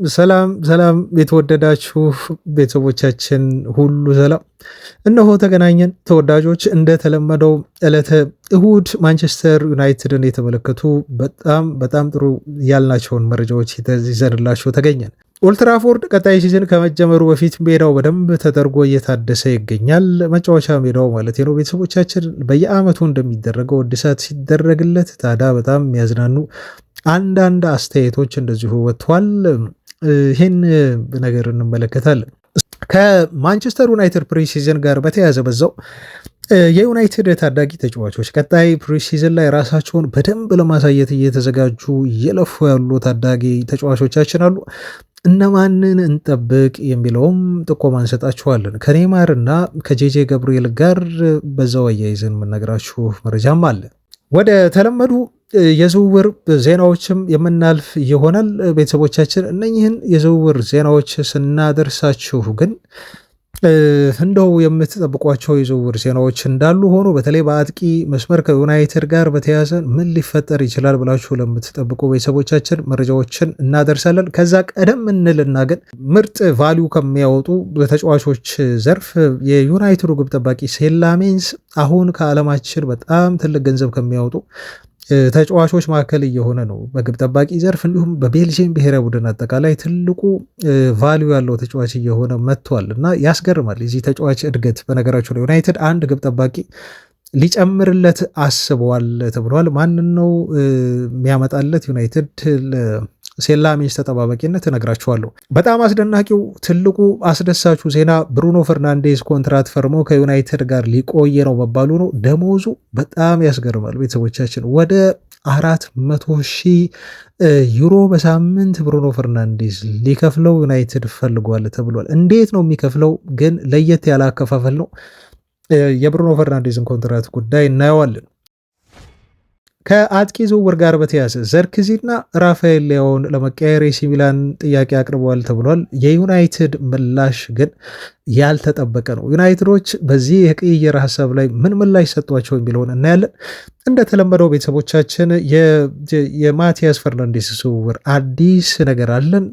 ሰላም ሰላም የተወደዳችሁ ቤተሰቦቻችን ሁሉ ሰላም፣ እነሆ ተገናኘን ተወዳጆች። እንደተለመደው ዕለተ እሁድ ማንቸስተር ዩናይትድን የተመለከቱ በጣም ጥሩ ያልናቸውን መረጃዎች ይዘንላችሁ ተገኘን። ኦልትራፎርድ ቀጣይ ሲዝን ከመጀመሩ በፊት ሜዳው በደንብ ተደርጎ እየታደሰ ይገኛል። መጫወቻ ሜዳው ማለት ነው። ቤተሰቦቻችን በየአመቱ እንደሚደረገው እድሳት ሲደረግለት ታዲያ በጣም የሚያዝናኑ አንዳንድ አስተያየቶች እንደዚሁ ወጥቷል። ይህን ነገር እንመለከታለን። ከማንቸስተር ዩናይትድ ፕሪሲዝን ጋር በተያያዘ በዛው የዩናይትድ ታዳጊ ተጫዋቾች ቀጣይ ፕሪሲዝን ላይ ራሳቸውን በደንብ ለማሳየት እየተዘጋጁ እየለፉ ያሉ ታዳጊ ተጫዋቾቻችን አሉ። እነማንን እንጠብቅ የሚለውም ጥቆማ እንሰጣችኋለን። ከኔይማር እና ከጄጄ ገብርኤል ጋር በዛው አያይዘን የምነግራችሁ መረጃም አለ። ወደ ተለመዱ የዝውውር ዜናዎችም የምናልፍ ይሆናል። ቤተሰቦቻችን እነኝህን የዝውውር ዜናዎች ስናደርሳችሁ ግን እንደው የምትጠብቋቸው የዝውውር ዜናዎች እንዳሉ ሆኖ በተለይ በአጥቂ መስመር ከዩናይትድ ጋር በተያያዘ ምን ሊፈጠር ይችላል ብላችሁ ለምትጠብቁ ቤተሰቦቻችን መረጃዎችን እናደርሳለን። ከዛ ቀደም እንልና ግን ምርጥ ቫሊዩ ከሚያወጡ በተጫዋቾች ዘርፍ የዩናይትዱ ግብ ጠባቂ ሴላሜንስ አሁን ከዓለማችን በጣም ትልቅ ገንዘብ ከሚያወጡ ተጫዋቾች መካከል እየሆነ ነው በግብ ጠባቂ ዘርፍ። እንዲሁም በቤልጂየም ብሔራዊ ቡድን አጠቃላይ ትልቁ ቫሊዩ ያለው ተጫዋች እየሆነ መጥቷል እና ያስገርማል የዚህ ተጫዋች እድገት። በነገራቸው ላይ ዩናይትድ አንድ ግብ ጠባቂ ሊጨምርለት አስበዋል ተብሏል። ማንን ነው የሚያመጣለት ዩናይትድ? ሴላሜንስ ተጠባባቂነት እነግራችኋለሁ። በጣም አስደናቂው ትልቁ አስደሳቹ ዜና ብሩኖ ፈርናንዴዝ ኮንትራት ፈርሞ ከዩናይትድ ጋር ሊቆየ ነው መባሉ ነው። ደሞዙ በጣም ያስገርማል ቤተሰቦቻችን። ወደ 400,000 ዩሮ በሳምንት ብሩኖ ፈርናንዴዝ ሊከፍለው ዩናይትድ ፈልጓል ተብሏል። እንዴት ነው የሚከፍለው ግን? ለየት ያለ አከፋፈል ነው። የብሩኖ ፈርናንዴዝን ኮንትራት ጉዳይ እናየዋለን። ከአጥቂ ዝውውር ጋር በተያያዘ ዘርክዚና ራፋኤል ሊያውን ለመቀየር ኤሲ ሚላን ጥያቄ አቅርበዋል ተብሏል። የዩናይትድ ምላሽ ግን ያልተጠበቀ ነው። ዩናይትዶች በዚህ የቅይር ሀሳብ ላይ ምን ምላሽ ሰጧቸው የሚለውን እናያለን። እንደተለመደው ቤተሰቦቻችን የማቲያስ ፈርናንዴስ ዝውውር አዲስ ነገር አለን።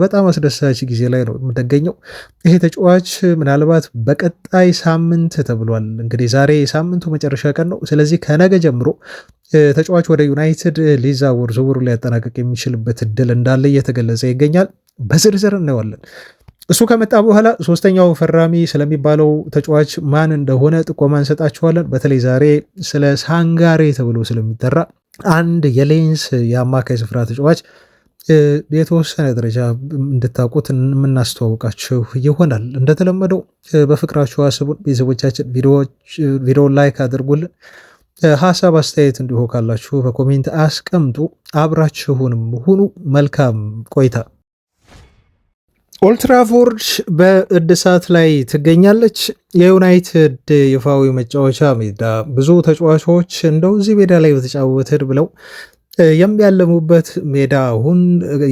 በጣም አስደሳች ጊዜ ላይ ነው የምንገኘው። ይሄ ተጫዋች ምናልባት በቀጣይ ሳምንት ተብሏል። እንግዲህ ዛሬ የሳምንቱ መጨረሻ ቀን ነው። ስለዚህ ከነገ ጀምሮ ተጫዋች ወደ ዩናይትድ ሊዛወር ዝውውሩ ሊያጠናቀቅ የሚችልበት እድል እንዳለ እየተገለጸ ይገኛል። በዝርዝር እናየዋለን። እሱ ከመጣ በኋላ ሶስተኛው ፈራሚ ስለሚባለው ተጫዋች ማን እንደሆነ ጥቆማ እንሰጣችኋለን። በተለይ ዛሬ ስለ ሳንጋሬ ተብሎ ስለሚጠራ አንድ የሌንስ የአማካይ ስፍራ ተጫዋች የተወሰነ ደረጃ እንድታውቁት የምናስተዋውቃችሁ ይሆናል። እንደተለመደው በፍቅራችሁ አስቡን ቤተሰቦቻችን። ቪዲዮውን ላይክ አድርጉልን። ሀሳብ አስተያየት እንዲሁ ካላችሁ በኮሜንት አስቀምጡ። አብራችሁንም ሁኑ። መልካም ቆይታ። ኦልትራፎርድ በእድሳት ላይ ትገኛለች። የዩናይትድ ይፋዊ መጫወቻ ሜዳ ብዙ ተጫዋቾች እንደው እዚህ ሜዳ ላይ በተጫወትን ብለው የሚያለሙበት ሜዳ አሁን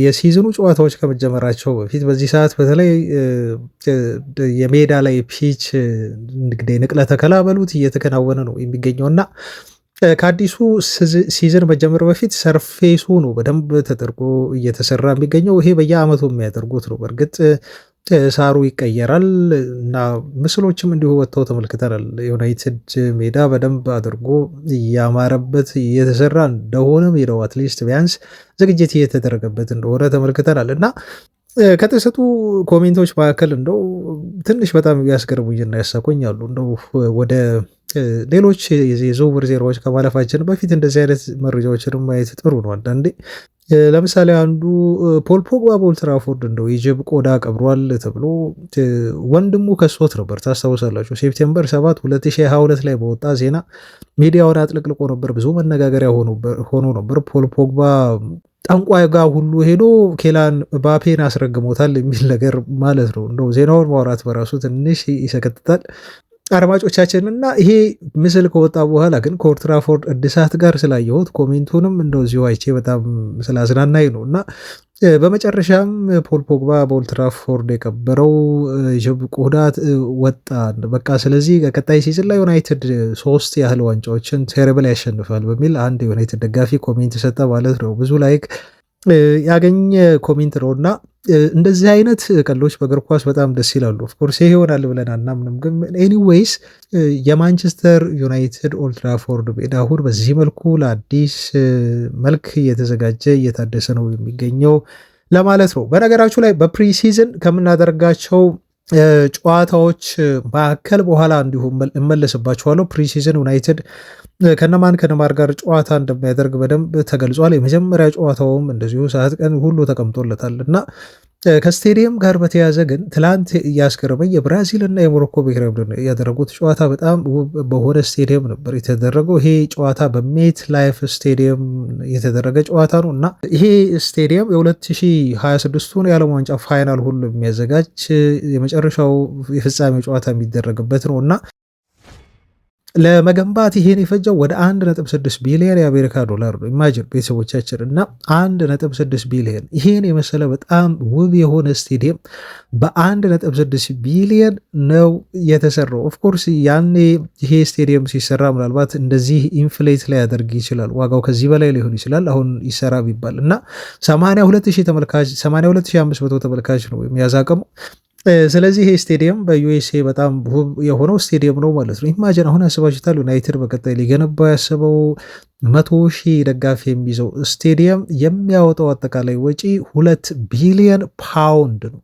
የሲዝኑ ጨዋታዎች ከመጀመራቸው በፊት በዚህ ሰዓት በተለይ የሜዳ ላይ ፒች እንግዲህ ንቅለ ተከላ በሉት እየተከናወነ ነው የሚገኘውና ከአዲሱ ሲዝን መጀመር በፊት ሰርፌሱ ነው በደንብ ተደርጎ እየተሰራ የሚገኘው። ይሄ በየአመቱ የሚያደርጉት ነው። በእርግጥ ሳሩ ይቀየራል እና ምስሎችም እንዲሁ ወጥተው ተመልክተናል። ዩናይትድ ሜዳ በደንብ አድርጎ እያማረበት እየተሰራ እንደሆነ ሜዳው አትሊስት ቢያንስ ዝግጅት እየተደረገበት እንደሆነ ተመልክተናል እና ከተሰጡ ኮሜንቶች መካከል እንደው ትንሽ በጣም ያስገርሙኝና ያሳቆኛሉ። እንደው ወደ ሌሎች የዝውውር ዜናዎች ከማለፋችን በፊት እንደዚህ አይነት መረጃዎችን ማየት ጥሩ ነው። አንዳንዴ ለምሳሌ አንዱ ፖል ፖግባ በኦልትራፎርድ እንደው የጅብ ቆዳ ቀብሯል ተብሎ ወንድሙ ከሶት ነበር። ታስታውሳላችሁ? ሴፕቴምበር 7 2022 ላይ በወጣ ዜና ሚዲያውን አጥለቅልቆ ነበር። ብዙ መነጋገሪያ ሆኖ ነበር። ፖል ፖግባ ጠንቋይ ጋር ሁሉ ሄዶ ኬላን ባፔን አስረግሞታል የሚል ነገር ማለት ነው። እንደው ዜናውን ማውራት በራሱ ትንሽ ይሰከትታል አድማጮቻችን። እና ይሄ ምስል ከወጣ በኋላ ግን ከኦልትራፎርድ እድሳት ጋር ስላየሁት ኮሜንቱንም እንደዚሁ አይቼ በጣም ስላዝናናኝ ነው። እና በመጨረሻም ፖል ፖግባ በኦልትራፎርድ የቀበረው ጅብ ቆዳ ወጣ። በቃ ስለዚህ ቀጣይ ሲዝን ላይ ዩናይትድ 3 ያህል ዋንጫዎችን ቴረብል ያሸንፋል በሚል አንድ ዩናይትድ ደጋፊ ኮሜንት ሰጠ ማለት ነው። ብዙ ላይክ ያገኘ ኮሜንት ነው እና እንደዚህ አይነት ቀልዶች በእግር ኳስ በጣም ደስ ይላሉ። ኦፍኮርስ ይሄ ይሆናል ብለን አናምንም፣ ግን ኤኒዌይስ የማንቸስተር ዩናይትድ ኦልድ ትራፎርድ ሜዳ አሁን በዚህ መልኩ ለአዲስ መልክ እየተዘጋጀ እየታደሰ ነው የሚገኘው ለማለት ነው። በነገራችሁ ላይ በፕሪሲዝን ከምናደርጋቸው ጨዋታዎች መካከል በኋላ እንዲሁም እመለስባቸዋለሁ። ፕሪሲዝን ዩናይትድ ከነማን ጋር ጨዋታ እንደሚያደርግ በደንብ ተገልጿል። የመጀመሪያ ጨዋታውም እንደዚሁ ሰዓት ቀን ሁሉ ተቀምጦለታል እና ከስቴዲየም ጋር በተያያዘ ግን ትላንት ያስገረመኝ የብራዚል እና የሞሮኮ ብሔራዊ ቡድን ያደረጉት ጨዋታ በጣም በሆነ ስቴዲየም ነበር የተደረገው። ይሄ ጨዋታ በሜት ላይፍ ስቴዲየም የተደረገ ጨዋታ ነው እና ይሄ ስቴዲየም የ2026ቱን የዓለም ዋንጫ ፋይናል ሁሉ የሚያዘጋጅ የመጨረሻው የፍጻሜ ጨዋታ የሚደረግበት ነው እና ለመገንባት ይሄን የፈጀው ወደ 1.6 ቢሊዮን የአሜሪካ ዶላር ነው። ኢማጂን ቤተሰቦቻችን እና 1.6 ቢሊዮን ይሄን የመሰለ በጣም ውብ የሆነ ስቴዲየም በ1.6 ቢሊዮን ነው የተሰራው። ኦፍኮርስ ያኔ ይሄ ስቴዲየም ሲሰራ ምናልባት እንደዚህ ኢንፍሌት ላይ ያደርግ ይችላል፣ ዋጋው ከዚህ በላይ ሊሆን ይችላል አሁን ይሰራ ቢባል እና 82500 ተመልካች ነው የሚያዛቀሙ። ስለዚህ ይሄ ስቴዲየም በዩኤስኤ በጣም ውብ የሆነው ስቴዲየም ነው ማለት ነው። ኢማጅን አሁን ያስባችሁታል ዩናይትድ በቀጣይ ሊገነባው ያሰበው 100,000 ደጋፊ የሚይዘው ስቴዲየም የሚያወጣው አጠቃላይ ወጪ 2 ቢሊዮን ፓውንድ ነው።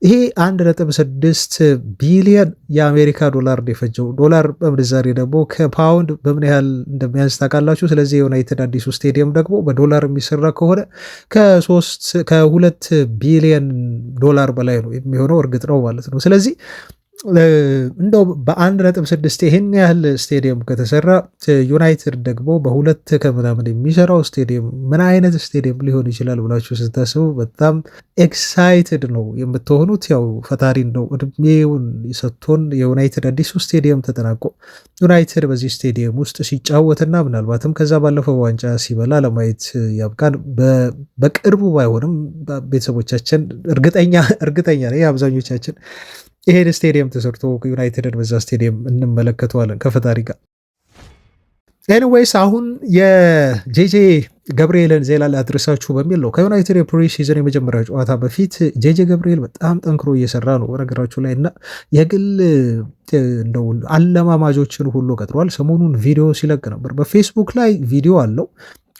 ይሄ 1.6 ቢሊዮን የአሜሪካ ዶላር የፈጀው። ዶላር በምንዛሬ ደግሞ ከፓውንድ በምን ያህል እንደሚያንስ ታውቃላችሁ። ስለዚህ የዩናይትድ አዲሱ ስቴዲየም ደግሞ በዶላር የሚሰራ ከሆነ ከ2 ቢሊዮን ዶላር በላይ ነው የሚሆነው፣ እርግጥ ነው ማለት ነው። ስለዚህ እንደው በ1.6 ይህን ያህል ስቴዲየም ከተሰራ ዩናይትድ ደግሞ በ2 ከምናምን የሚሰራው ስቴዲየም ምን አይነት ስቴዲየም ሊሆን ይችላል ብላችሁ ስታስቡ በጣም ኤክሳይትድ ነው የምትሆኑት። ያው ፈጣሪ እንደው እድሜውን ሰጥቶን የዩናይትድ አዲሱ ስቴዲየም ተጠናቆ ዩናይትድ በዚህ ስቴዲየም ውስጥ ሲጫወትና ምናልባትም ከዛ ባለፈው ዋንጫ ሲበላ ለማየት ያብቃን። በቅርቡ ባይሆንም ቤተሰቦቻችን እርግጠኛ ነኝ አብዛኞቻችን ይሄን ስቴዲየም ተሰርቶ ዩናይትድን በዛ ስቴዲየም እንመለከተዋለን ከፈጣሪ ጋር። ኤኒዌይስ አሁን የጄጄ ገብርኤልን ዜና ላድርሳችሁ በሚል ነው። ከዩናይትድ የፕሪሲዝን የመጀመሪያ ጨዋታ በፊት ጄጄ ገብርኤል በጣም ጠንክሮ እየሰራ ነው በነገራችሁ ላይ እና የግል እንደው አለማማጆችን ሁሉ ቀጥሯል። ሰሞኑን ቪዲዮ ሲለቅ ነበር። በፌስቡክ ላይ ቪዲዮ አለው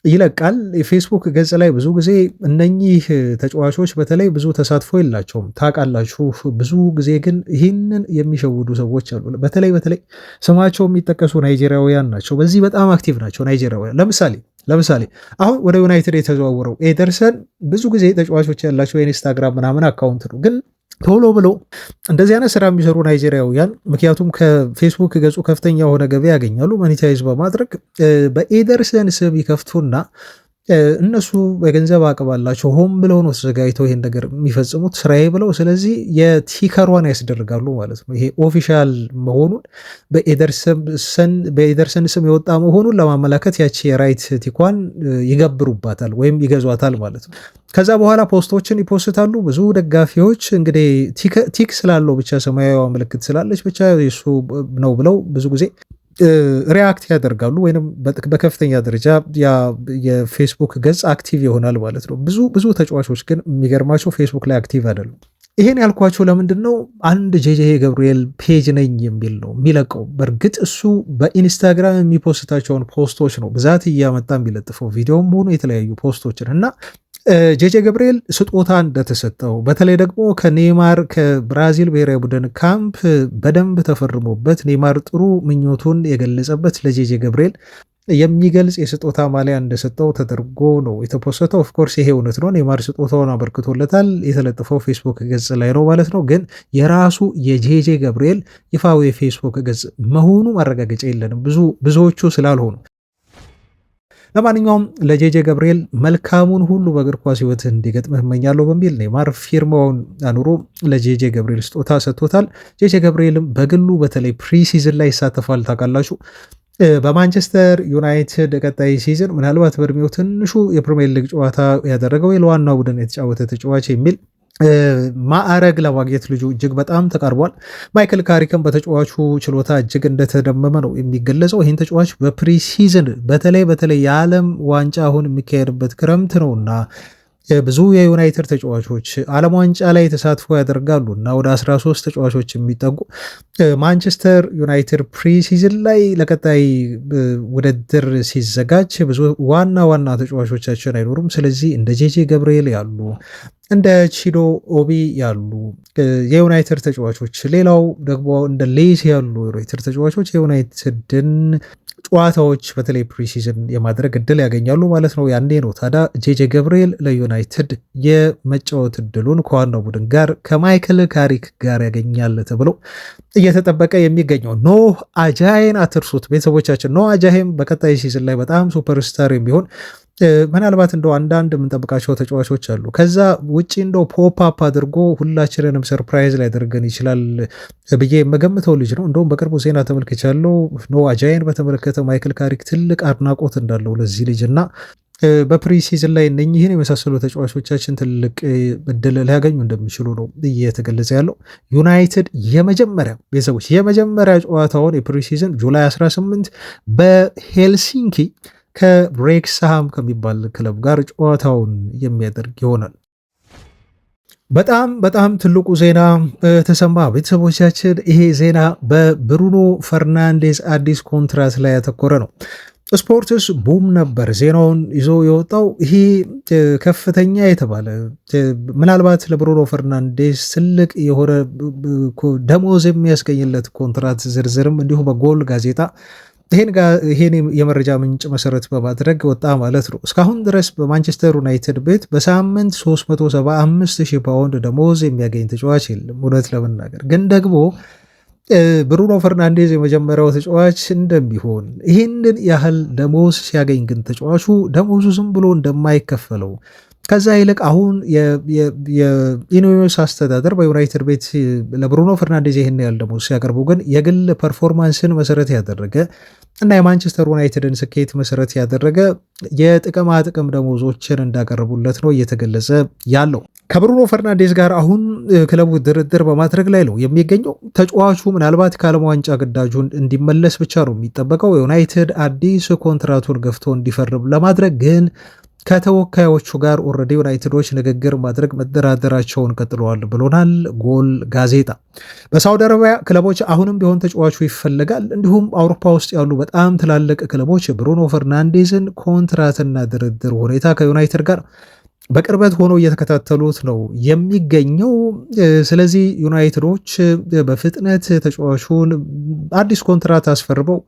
ይለቃል። የፌስቡክ ገጽ ላይ ብዙ ጊዜ እነኚህ ተጫዋቾች በተለይ ብዙ ተሳትፎ የላቸውም ታውቃላችሁ። ብዙ ጊዜ ግን ይህንን የሚሸውዱ ሰዎች አሉ። በተለይ ስማቸው የሚጠቀሱ ናይጄሪያውያን ናቸው። በዚህ በጣም አክቲቭ ናቸው ናይጄሪያውያን። ለምሳሌ አሁን ወደ ዩናይትድ የተዘዋወረው ኤደርሰን ብዙ ጊዜ ተጫዋቾች ያላቸው የኢንስታግራም ምናምን አካውንት ነው ግን ቶሎ ብሎ እንደዚህ አይነት ስራ የሚሰሩ ናይጄሪያውያን ምክንያቱም ከፌስቡክ ገጹ ከፍተኛ የሆነ ገቢ ያገኛሉ ማኒታይዝ በማድረግ በኤደርሰን ስም ይከፍቱና እነሱ በገንዘብ አቅም አላቸው። ሆም ብለው ነው ተዘጋጅተው ይሄን ነገር የሚፈጽሙት ስራዬ ብለው። ስለዚህ የቲከሯን ያስደርጋሉ ማለት ነው። ይሄ ኦፊሻል መሆኑን በኤደርሰን ስም የወጣ መሆኑን ለማመላከት ያቺ የራይት ቲኳን ይገብሩባታል ወይም ይገዟታል ማለት ነው። ከዛ በኋላ ፖስቶችን ይፖስታሉ። ብዙ ደጋፊዎች እንግዲህ ቲክ ስላለው ብቻ ሰማያዊ ምልክት ስላለች ብቻ የሱ ነው ብለው ብዙ ጊዜ ሪያክት ያደርጋሉ ወይም በከፍተኛ ደረጃ የፌስቡክ ገጽ አክቲቭ ይሆናል ማለት ነው። ብዙ ተጫዋቾች ግን የሚገርማቸው ፌስቡክ ላይ አክቲቭ አይደሉም። ይሄን ያልኳቸው ለምንድን ነው? አንድ ጄጄ ገብርኤል ፔጅ ነኝ የሚል ነው የሚለቀው። በእርግጥ እሱ በኢንስታግራም የሚፖስታቸውን ፖስቶች ነው ብዛት እያመጣ የሚለጥፈው ቪዲዮም ሆኖ የተለያዩ ፖስቶችን እና ጄጄ ገብርኤል ስጦታ እንደተሰጠው በተለይ ደግሞ ከኔይማር ከብራዚል ብሔራዊ ቡድን ካምፕ በደንብ ተፈርሞበት ኔይማር ጥሩ ምኞቱን የገለጸበት ለጄጄ ገብርኤል የሚገልጽ የስጦታ ማሊያ እንደሰጠው ተደርጎ ነው የተፖሰተው። ኦፍኮርስ ይሄ እውነት ነው። ኔይማር ስጦታውን አበርክቶለታል። የተለጠፈው ፌስቡክ ገጽ ላይ ነው ማለት ነው። ግን የራሱ የጄጄ ገብርኤል ይፋዊ የፌስቡክ ገጽ መሆኑ ማረጋገጫ የለንም ብዙዎቹ ስላልሆኑ። ለማንኛውም ለጄጄ ገብርኤል መልካሙን ሁሉ በእግር ኳስ ሕይወት እንዲገጥምህ እመኛለሁ በሚል ኔይማር ፊርማውን አኑሮ ለጄጄ ገብርኤል ስጦታ ሰጥቶታል። ጄጄ ገብርኤልም በግሉ በተለይ ፕሪሲዝን ላይ ይሳተፋል። ታውቃላችሁ በማንቸስተር ዩናይትድ ቀጣይ ሲዝን ምናልባት በእድሜው ትንሹ የፕሪሚየር ሊግ ጨዋታ ያደረገው የለዋናው ቡድን የተጫወተ ተጫዋች የሚል ማዕረግ ለማግኘት ልጁ እጅግ በጣም ተቃርቧል። ማይክል ካሪክም በተጫዋቹ ችሎታ እጅግ እንደተደመመ ነው የሚገለጸው። ይህን ተጫዋች በፕሪሲዝን በተለይ የዓለም ዋንጫ አሁን የሚካሄድበት ክረምት ነውና ብዙ የዩናይትድ ተጫዋቾች ዓለም ዋንጫ ላይ ተሳትፎ ያደርጋሉ እና ወደ 13 ተጫዋቾች የሚጠጉ ማንቸስተር ዩናይትድ ፕሪሲዝን ላይ ለቀጣይ ውድድር ሲዘጋጅ ብዙ ዋና ዋና ተጫዋቾቻችን አይኖሩም። ስለዚህ እንደ ጄጄ ገብርኤል ያሉ እንደ ቺዶ ኦቢ ያሉ የዩናይትድ ተጫዋቾች፣ ሌላው ደግሞ እንደ ሌሲ ያሉ ዩናይትድ ተጫዋቾች የዩናይትድን ጨዋታዎች በተለይ ፕሪሲዝን የማድረግ እድል ያገኛሉ ማለት ነው። ያኔ ነው ታዲያ ጄጄ ገብርኤል ለዩናይትድ የመጫወት እድሉን ከዋናው ቡድን ጋር ከማይክል ካሪክ ጋር ያገኛል ተብሎ እየተጠበቀ የሚገኘው። ኖህ አጃይን አትርሱት ቤተሰቦቻችን። ኖህ አጃይም በቀጣይ ሲዝን ላይ በጣም ሱፐርስታር የሚሆን ምናልባት እንደው አንዳንድ የምንጠብቃቸው ተጫዋቾች አሉ። ከዛ ውጭ እንደው ፖፕ አፕ አድርጎ ሁላችንንም ሰርፕራይዝ ሊያደርገን ይችላል ብዬ የምገምተው ልጅ ነው። እንደውም በቅርቡ ዜና ተመልክቻለሁ። ኖህ አጃይን በተመለከተ ማይክል ካሪክ ትልቅ አድናቆት እንዳለው ለዚህ ልጅ እና በፕሪሲዝን ላይ እነኚህን የመሳሰሉ ተጫዋቾቻችን ትልቅ እድል ሊያገኙ እንደሚችሉ ነው እየተገለጸ ያለው። ዩናይትድ የመጀመሪያ ቤተሰቦች የመጀመሪያ ጨዋታውን የፕሪሲዝን ጁላይ 18 በሄልሲንኪ ከሬክስሃም ከሚባል ክለብ ጋር ጨዋታውን የሚያደርግ ይሆናል። በጣም በጣም ትልቁ ዜና ተሰማ ቤተሰቦቻችን። ይሄ ዜና በብሩኖ ፈርናንዴዝ አዲስ ኮንትራት ላይ ያተኮረ ነው። ስፖርትስ ቡም ነበር ዜናውን ይዞ የወጣው። ይሄ ከፍተኛ የተባለ ምናልባት ለብሩኖ ፈርናንዴዝ ትልቅ የሆነ ደሞዝ የሚያስገኝለት ኮንትራት ዝርዝርም እንዲሁም በጎል ጋዜጣ ይሄን የመረጃ ምንጭ መሰረት በማድረግ ወጣ ማለት ነው። እስካሁን ድረስ በማንቸስተር ዩናይትድ ቤት በሳምንት 375,000 ፓውንድ ደሞዝ የሚያገኝ ተጫዋች የለም። እውነት ለመናገር ግን ደግሞ ብሩኖ ፈርናንዴዝ የመጀመሪያው ተጫዋች እንደሚሆን ይህንን ያህል ደሞዝ ሲያገኝ ግን ተጫዋቹ ደሞዙ ዝም ብሎ እንደማይከፈለው ከዛ ይልቅ አሁን የኢኖስ አስተዳደር በዩናይትድ ቤት ለብሩኖ ፈርናንዴዝ ይህን ያህል ደሞዝ ሲያቀርቡ ግን የግል ፐርፎርማንስን መሰረት ያደረገ እና የማንቸስተር ዩናይትድን ስኬት መሰረት ያደረገ የጥቅማ ጥቅም ደሞዞችን እንዳቀረቡለት ነው እየተገለጸ ያለው። ከብሩኖ ፈርናንዴዝ ጋር አሁን ክለቡ ድርድር በማድረግ ላይ ነው የሚገኘው። ተጫዋቹ ምናልባት ከዓለም ዋንጫ ግዳጁን እንዲመለስ ብቻ ነው የሚጠበቀው። ዩናይትድ አዲስ ኮንትራቱን ገፍቶ እንዲፈርም ለማድረግ ግን ከተወካዮቹ ጋር ኦልሬዲ ዩናይትዶች ንግግር ማድረግ መደራደራቸውን ቀጥለዋል ብሎናል ጎል ጋዜጣ። በሳውዲ አረቢያ ክለቦች አሁንም ቢሆን ተጫዋቹ ይፈልጋል። እንዲሁም አውሮፓ ውስጥ ያሉ በጣም ትላልቅ ክለቦች ብሩኖ ፈርናንዴዝን ኮንትራትና ድርድር ሁኔታ ከዩናይትድ ጋር በቅርበት ሆኖ እየተከታተሉት ነው የሚገኘው። ስለዚህ ዩናይትዶች በፍጥነት ተጫዋቹን አዲስ ኮንትራት አስፈርበው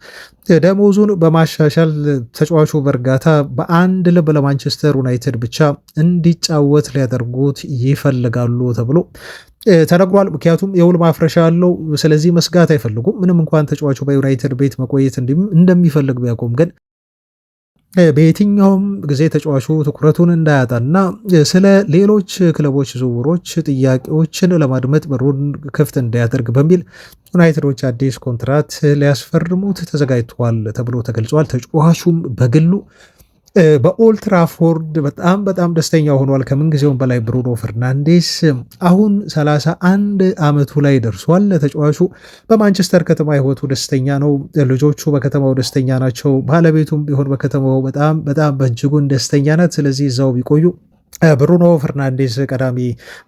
ደሞዙን በማሻሻል ተጫዋቹ በእርጋታ በአንድ ልብ ለማንቸስተር ዩናይትድ ብቻ እንዲጫወት ሊያደርጉት ይፈልጋሉ ተብሎ ተነግሯል። ምክንያቱም የውል ማፍረሻ አለው። ስለዚህ መስጋት አይፈልጉም። ምንም እንኳን ተጫዋቹ በዩናይትድ ቤት መቆየት እንደሚፈልግ ቢያቆም ግን በየትኛውም ጊዜ ተጫዋቹ ትኩረቱን እንዳያጣና ስለ ሌሎች ክለቦች ዝውውሮች ጥያቄዎችን ለማድመጥ በሩን ክፍት እንዳያደርግ በሚል ዩናይትዶች አዲስ ኮንትራት ሊያስፈርሙት ተዘጋጅተዋል ተብሎ ተገልጿል። ተጫዋቹም በግሉ በኦልትራፎርድ በጣም በጣም ደስተኛ ሆኗል። ከምንጊዜውም በላይ ብሩኖ ፈርናንዴስ አሁን 31 ዓመቱ ላይ ደርሷል። ተጫዋቹ በማንቸስተር ከተማ ህይወቱ ደስተኛ ነው። ልጆቹ በከተማው ደስተኛ ናቸው። ባለቤቱም ቢሆን በከተማው በጣም በጣም በእጅጉን ደስተኛ ናት። ስለዚህ እዛው ቢቆዩ ብሩኖ ፈርናንዴስ ቀዳሚ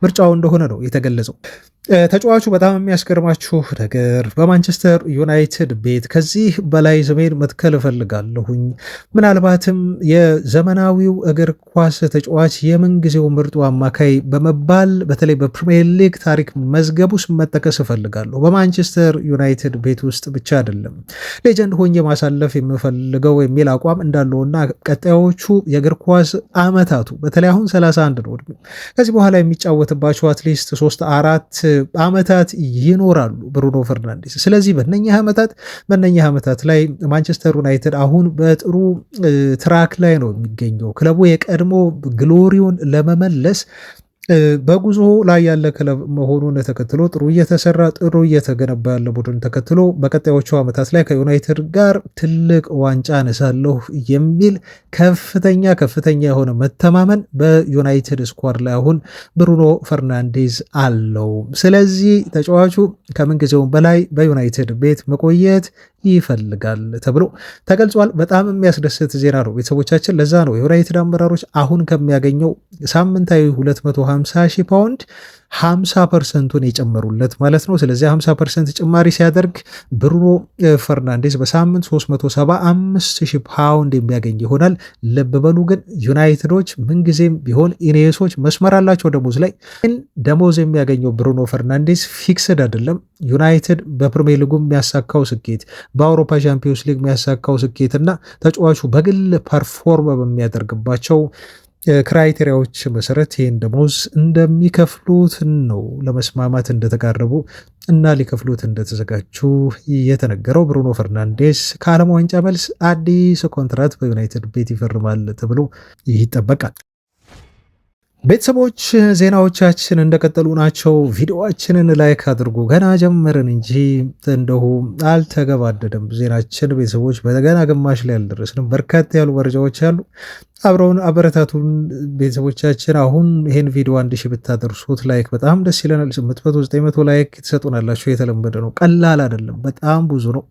ምርጫው እንደሆነ ነው የተገለጸው። ተጫዋቹ በጣም የሚያስገርማችሁ ነገር በማንቸስተር ዩናይትድ ቤት ከዚህ በላይ ስሜን መትከል እፈልጋለሁኝ፣ ምናልባትም የዘመናዊው እግር ኳስ ተጫዋች የምንጊዜው ምርጡ አማካይ በመባል በተለይ በፕሪሚየር ሊግ ታሪክ መዝገብ ውስጥ መጠቀስ እፈልጋለሁ። በማንቸስተር ዩናይትድ ቤት ውስጥ ብቻ አይደለም ሌጀንድ ሆኜ ማሳለፍ የምፈልገው የሚል አቋም እንዳለውና ቀጣዮቹ የእግር ኳስ አመታቱ በተለይ አሁን 31 ነው ከዚህ በኋላ የሚጫወትባቸው አትሊስት 3-4 ዓመታት ይኖራሉ ብሩኖ ፈርናንዴስ። ስለዚህ በእነኛ ዓመታት ላይ ማንቸስተር ዩናይትድ አሁን በጥሩ ትራክ ላይ ነው የሚገኘው። ክለቡ የቀድሞ ግሎሪውን ለመመለስ በጉዞ ላይ ያለ ክለብ መሆኑን ተከትሎ ጥሩ እየተሰራ ጥሩ እየተገነባ ያለ ቡድን ተከትሎ በቀጣዮቹ ዓመታት ላይ ከዩናይትድ ጋር ትልቅ ዋንጫ አነሳለሁ የሚል ከፍተኛ የሆነ መተማመን በዩናይትድ ስኳድ ላይ አሁን ብሩኖ ፈርናንዴዝ አለው። ስለዚህ ተጫዋቹ ከምንጊዜውም በላይ በዩናይትድ ቤት መቆየት ይፈልጋል ተብሎ ተገልጿል። በጣም የሚያስደስት ዜና ነው ቤተሰቦቻችን። ለዛ ነው የዩናይትድ አመራሮች አሁን ከሚያገኘው ሳምንታዊ 250,000 ፓውንድ 50%ን የጨመሩለት ማለት ነው። ስለዚህ 50% ጭማሪ ሲያደርግ ብሩኖ ፈርናንዴዝ በሳምንት 375,000 ፓውንድ የሚያገኝ ይሆናል። ልብ በሉ ግን ዩናይትዶች ምንጊዜም ቢሆን ኢኔሶች መስመር አላቸው ደሞዝ ላይ። ግን ደሞዝ የሚያገኘው ብሩኖ ፈርናንዴዝ ፊክስድ አይደለም። ዩናይትድ በፕሪሚየር ሊጉ የሚያሳካው ስኬት፣ በአውሮፓ ቻምፒዮንስ ሊግ የሚያሳካው ስኬት እና ተጫዋቹ በግል ፐርፎርም በሚያደርግባቸው ክራይቴሪያዎች መሰረት ይህን ደሞዝ እንደሚከፍሉት ነው ለመስማማት እንደተቃረቡ እና ሊከፍሉት እንደተዘጋጁ የተነገረው። ብሩኖ ፈርናንዴስ ከዓለም ዋንጫ መልስ አዲስ ኮንትራት በዩናይትድ ቤት ይፈርማል ተብሎ ይጠበቃል። ቤተሰቦች ዜናዎቻችን እንደቀጠሉ ናቸው። ቪዲዮአችንን ላይክ አድርጉ። ገና ጀመርን እንጂ እንደሁ አልተገባደደም ዜናችን። ቤተሰቦች በገና ግማሽ ላይ አልደረስንም። በርካታ ያሉ መረጃዎች አሉ። አብረውን አበረታቱን ቤተሰቦቻችን። አሁን ይህን ቪዲዮ 1000 ብታደርሱት ላይክ በጣም ደስ ይለናል። 800 900 ላይክ ትሰጡናላችሁ። የተለመደ ነው፣ ቀላል አይደለም፣ በጣም ብዙ ነው።